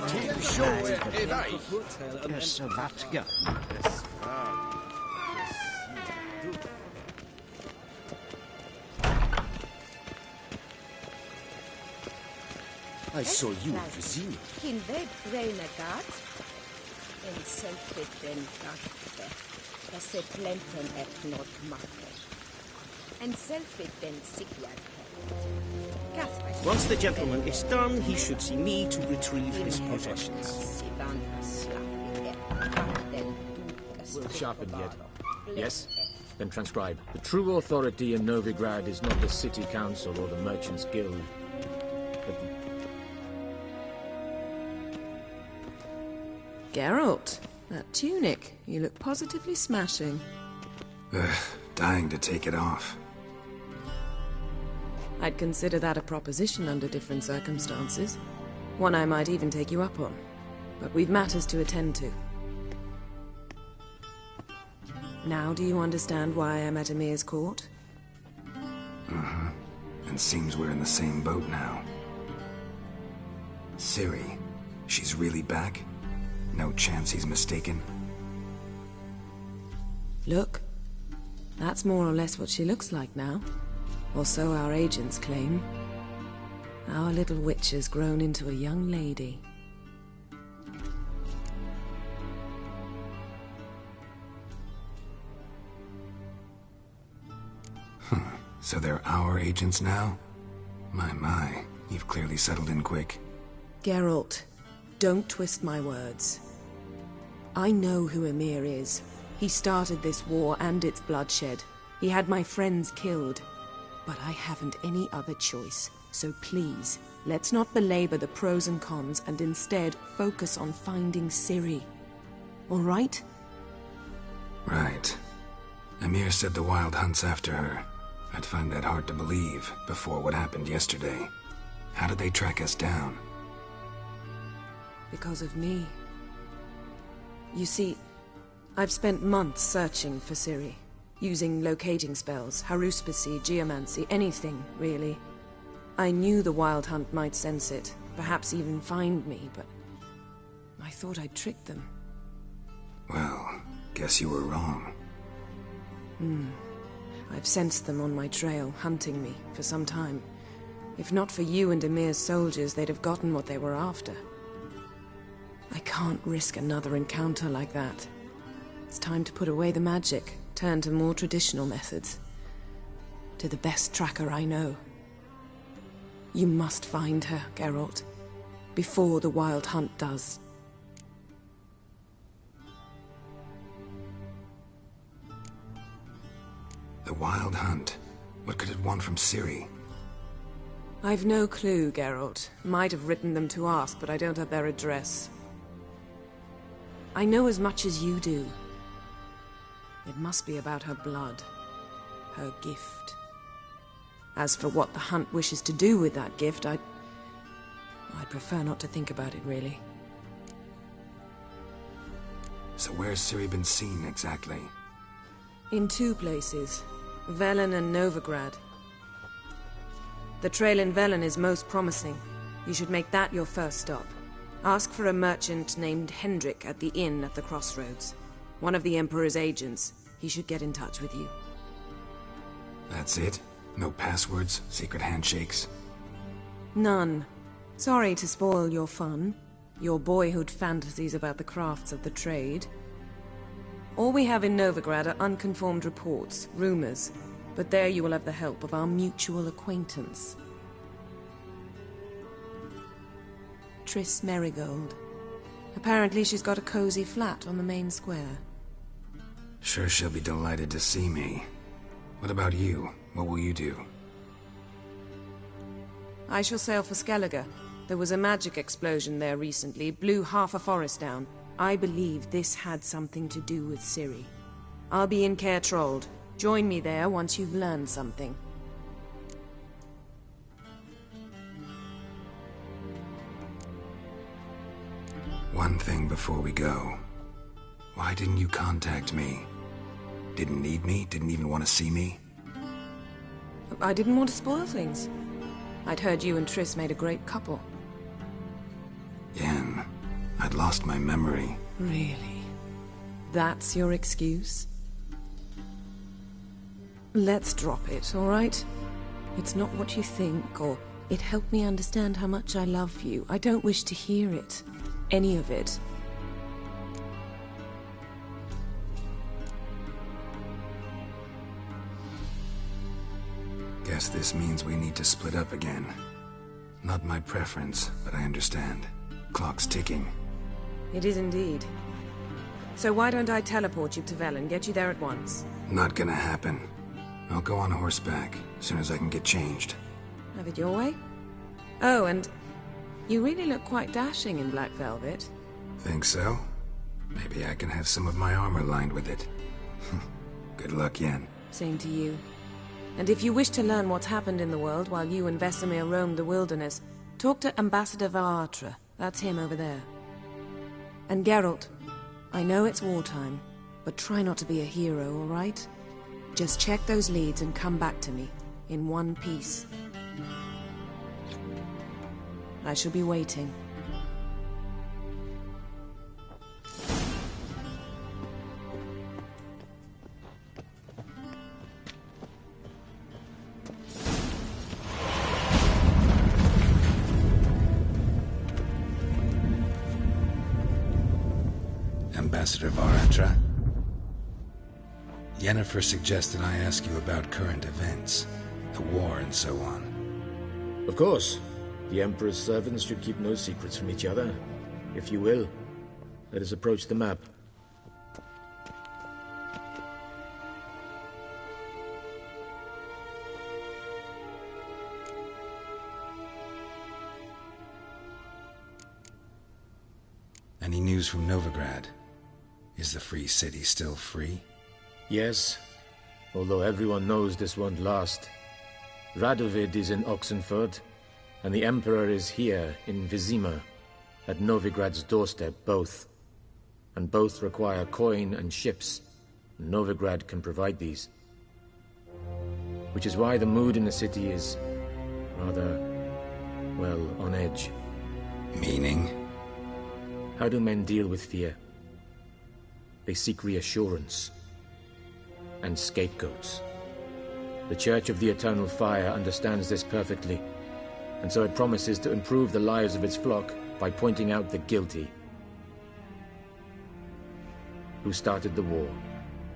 R: I saw you at Vizini.
N: In the Breinagat, en selfeten gatte, se plenten et not makke, en selfeten sigjarte.
Q: Once the gentleman is done, he should see me to retrieve his possessions.
K: We'll sharpen yet. Yes? Then transcribe. The true authority in Novigrad is not the city council or the merchants' guild, but the...
O: Geralt, that tunic. You look positively smashing.
F: Dying to take it off.
O: I'd consider that a proposition under different circumstances. One I might even take you up on. But we've matters to attend to. Now do you understand why I'm at Emir's court?
F: and seems we're in the same boat now. Ciri, she's really back? No chance he's mistaken?
O: Look, that's more or less what she looks like now. Or so our agents claim. Our little witch has grown into a young lady.
F: So they're our agents now? My, you've clearly settled in quick.
O: Geralt, don't twist my words. I know who Emir is. He started this war and its bloodshed. He had my friends killed. But I haven't any other choice. So please, let's not belabor the pros and cons and instead focus on finding Ciri. All right?
F: Right. Emir said the Wild Hunt's after her. I'd find that hard to believe before what happened yesterday. How did they track us down?
O: Because of me. You see, I've spent months searching for Ciri. Using locating spells, haruspicy, geomancy, anything, really. I knew the Wild Hunt might sense it, perhaps even find me, but I thought I'd tricked them.
F: Well, guess you were wrong.
O: I've sensed them on my trail, hunting me, for some time. If not for you and Emir's soldiers, they'd have gotten what they were after. I can't risk another encounter like that. It's time to put away the magic, turn to more traditional methods. To the best tracker I know. You must find her, Geralt, before the Wild Hunt does.
F: The Wild Hunt? What could it want from Ciri?
O: I've no clue, Geralt. Might have written them to ask, but I don't have their address. I know as much as you do. It must be about her blood. Her gift. As for what the Hunt wishes to do with that gift, I'd prefer not to think about it, really.
F: So where's Ciri been seen, exactly?
O: In two places. Velen and Novigrad. The trail in Velen is most promising. You should make that your first stop. Ask for a merchant named Hendrik at the inn at the crossroads. One of the Emperor's agents. He should get in touch with you.
F: That's it? No passwords? Secret handshakes?
O: None. Sorry to spoil your fun. Your boyhood fantasies about the crafts of the trade. All we have in Novigrad are unconfirmed reports, rumors. But there you will have the help of our mutual acquaintance. Triss Merigold. Apparently she's got a cozy flat on the main square.
F: Sure she'll be delighted to see me. What about you? What will you do?
O: I shall sail for Skellige. There was a magic explosion there recently, blew half a forest down. I believe this had something to do with Ciri. I'll be in Caer Trold. Join me there once you've learned something.
F: One thing before we go. Why didn't you contact me? Didn't need me? Didn't even want to see me?
O: I didn't want to spoil things. I'd heard you and Triss made a great couple.
F: Yen, I'd lost my memory.
O: Really? That's your excuse? Let's drop it, all right? It's not what you think, or it helped me understand how much I love you. I don't wish to hear it. Any of it.
F: Guess this means we need to split up again. Not my preference, but I understand. Clock's ticking.
O: It is indeed. So why don't I teleport you to Velen, get you there at once?
F: Not gonna happen. I'll go on horseback, as soon as I can get changed.
O: Have it your way? Oh, and you really look quite dashing in black velvet.
F: Think so? Maybe I can have some of my armor lined with it. Good luck, Yen.
O: Same to you. And if you wish to learn what's happened in the world while you and Vesemir roamed the wilderness, talk to Ambassador Varatra. That's him over there. And Geralt, I know it's wartime, but try not to be a hero, all right? Just check those leads and come back to me, in one piece. I shall be waiting.
F: Ambassador Varatra? Yennefer suggested I ask you about current events, the war and so on.
K: Of course. The Emperor's servants should keep no secrets from each other. If you will, let us approach the map.
F: Any news from Novigrad? Is the Free City still free?
K: Yes, although everyone knows this won't last. Radovid is in Oxenford, and the Emperor is here in Vizima, at Novigrad's doorstep, both. And both require coin and ships. Novigrad can provide these. Which is why the mood in the city is rather, well, on edge.
F: Meaning?
K: How do men deal with fear? They seek reassurance and scapegoats. The Church of the Eternal Fire understands this perfectly, and so it promises to improve the lives of its flock by pointing out the guilty. Who started the war?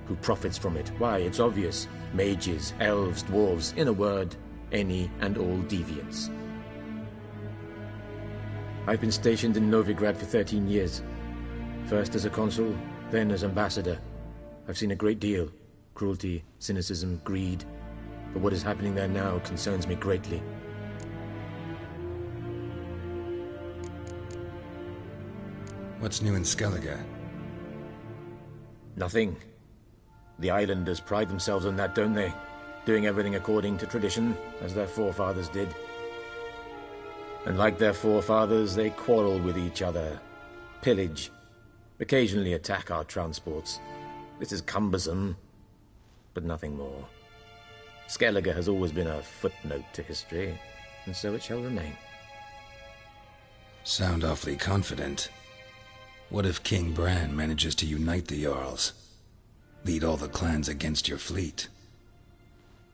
K: Who profits from it? Why, it's obvious. Mages, elves, dwarves, in a word, any and all deviants. I've been stationed in Novigrad for 13 years. First as a consul, then as ambassador. I've seen a great deal. Cruelty, cynicism, greed. But what is happening there now concerns me greatly.
F: What's new in Skellige?
K: Nothing. The islanders pride themselves on that, don't they? Doing everything according to tradition, as their forefathers did. And like their forefathers, they quarrel with each other, pillage, occasionally attack our transports. This is cumbersome, but nothing more. Skellige has always been a footnote to history, and so it shall remain.
F: Sound awfully confident. What if King Bran manages to unite the Jarls? Lead all the clans against your fleet?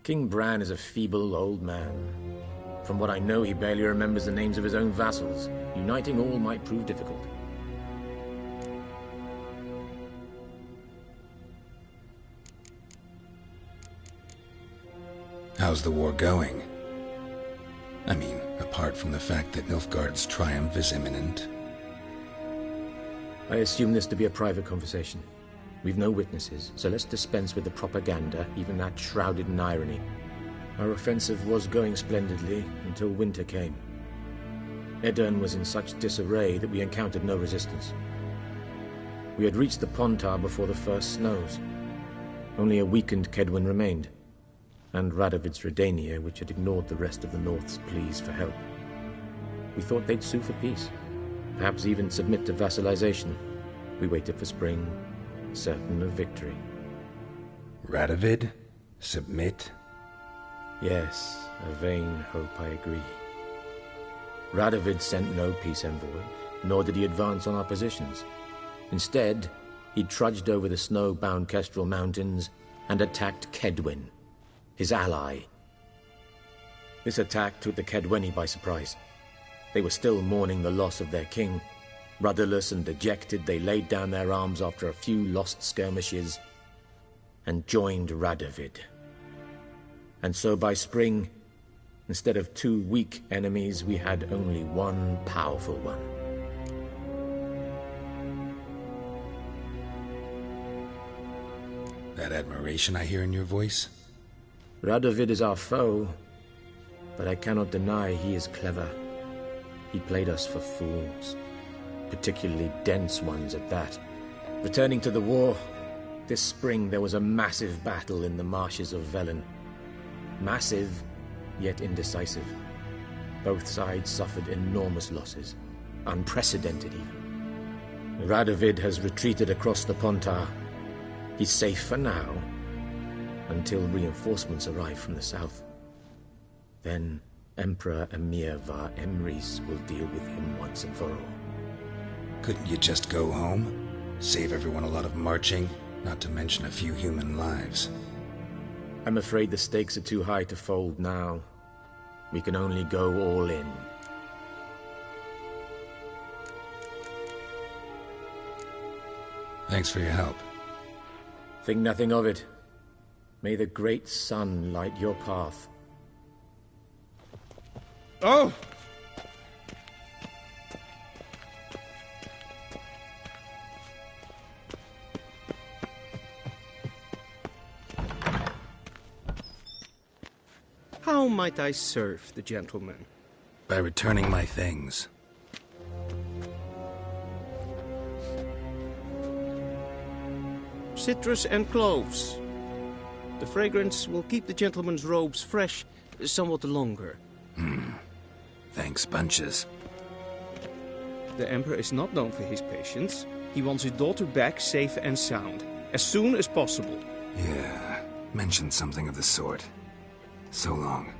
K: King Bran is a feeble old man. From what I know, he barely remembers the names of his own vassals. Uniting all might prove difficult.
F: How's the war going? I mean, apart from the fact that Nilfgaard's triumph is imminent.
K: I assume this to be a private conversation. We've no witnesses, so let's dispense with the propaganda, even that shrouded in irony. Our offensive was going splendidly until winter came. Edirn was in such disarray that we encountered no resistance. We had reached the Pontar before the first snows. Only a weakened Kedwin remained, and Radovid's Redania, which had ignored the rest of the North's pleas for help. We thought they'd sue for peace, perhaps even submit to vassalization. We waited for spring, certain of victory.
F: Radovid? Submit?
K: Yes, a vain hope, I agree. Radovid sent no peace envoys, nor did he advance on our positions. Instead, he trudged over the snow-bound Kestrel Mountains and attacked Kedwin, his ally. This attack took the Kedweni by surprise. They were still mourning the loss of their king. Rudderless and dejected, they laid down their arms after a few lost skirmishes and joined Radovid. And so by spring, instead of 2 weak enemies, we had only one powerful one.
F: That admiration I hear in your voice?
K: Radovid is our foe, but I cannot deny he is clever. He played us for fools, particularly dense ones at that. Returning to the war, this spring there was a massive battle in the marshes of Velen. Massive, yet indecisive. Both sides suffered enormous losses, unprecedented even. Radovid has retreated across the Pontar. He's safe for now, until reinforcements arrive from the south. Then Emperor Emir var Emrys will deal with him once and for all.
F: Couldn't you just go home? Save everyone a lot of marching, not to mention a few human lives.
K: I'm afraid the stakes are too high to fold now. We can only go all in.
F: Thanks for your help.
K: Think nothing of it. May the great sun light your path.
L: Oh!
Q: How might I serve the gentleman?
F: By returning my things.
Q: Citrus and cloves. The fragrance will keep the gentleman's robes fresh somewhat longer.
F: Thanks, bunches.
Q: The Emperor is not known for his patience. He wants his daughter back safe and sound, as soon as possible.
F: Yeah, mentioned something of the sort. So long.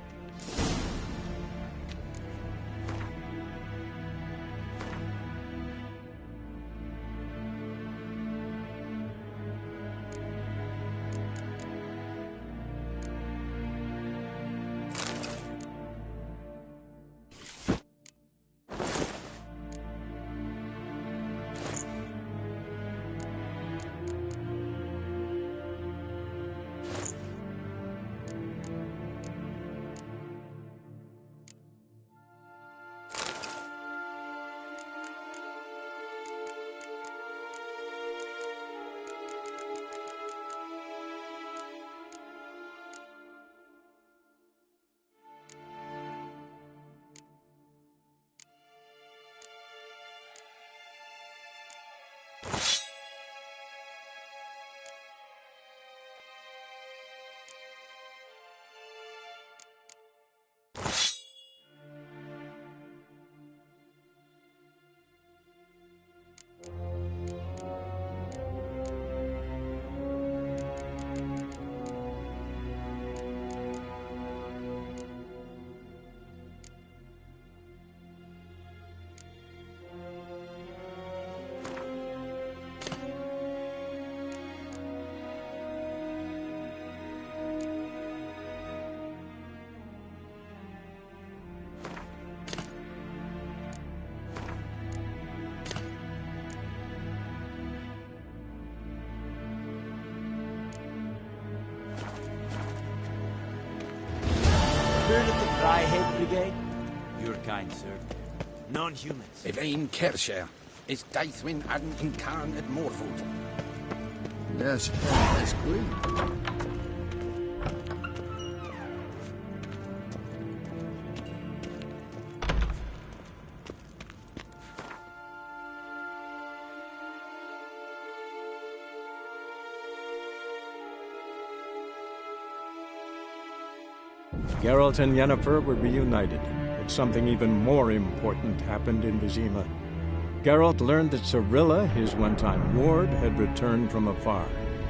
S: Heard of the Dryhead Brigade? Your kind, sir. Non-humans.
T: Evain Kershire. Is Daithwin Adden in Khan at Morford?
D: Yes, that's Queen.
C: Geralt and Yennefer were reunited, but something even more important happened in Vizima. Geralt learned that Cirilla, his one-time ward, had returned from afar,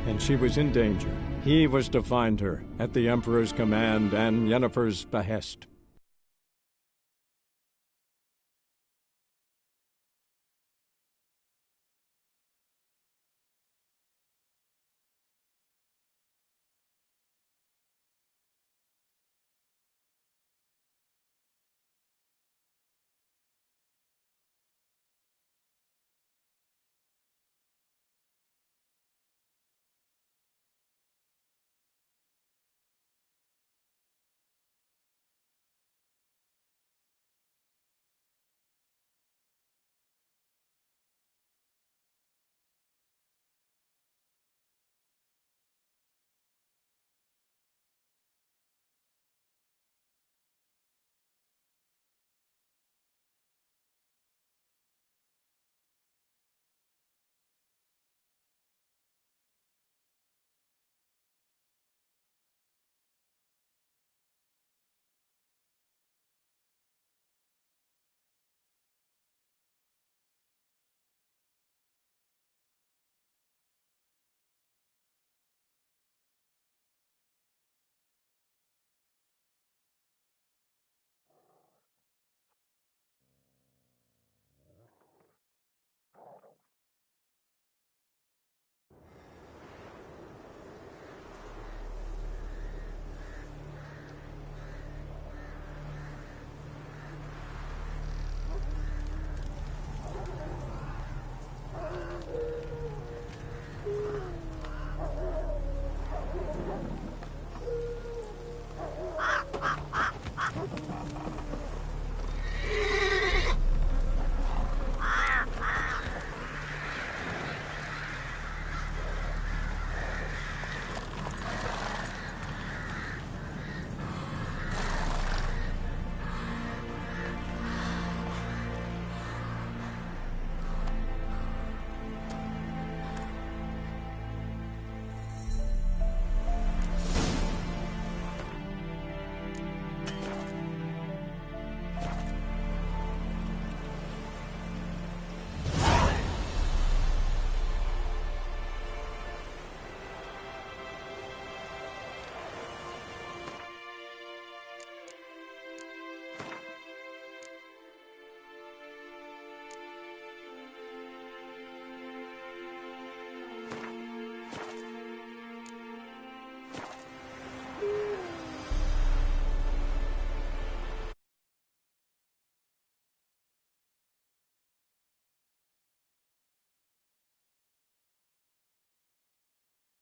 C: and she was in danger. He was to find her, at the Emperor's command and Yennefer's behest.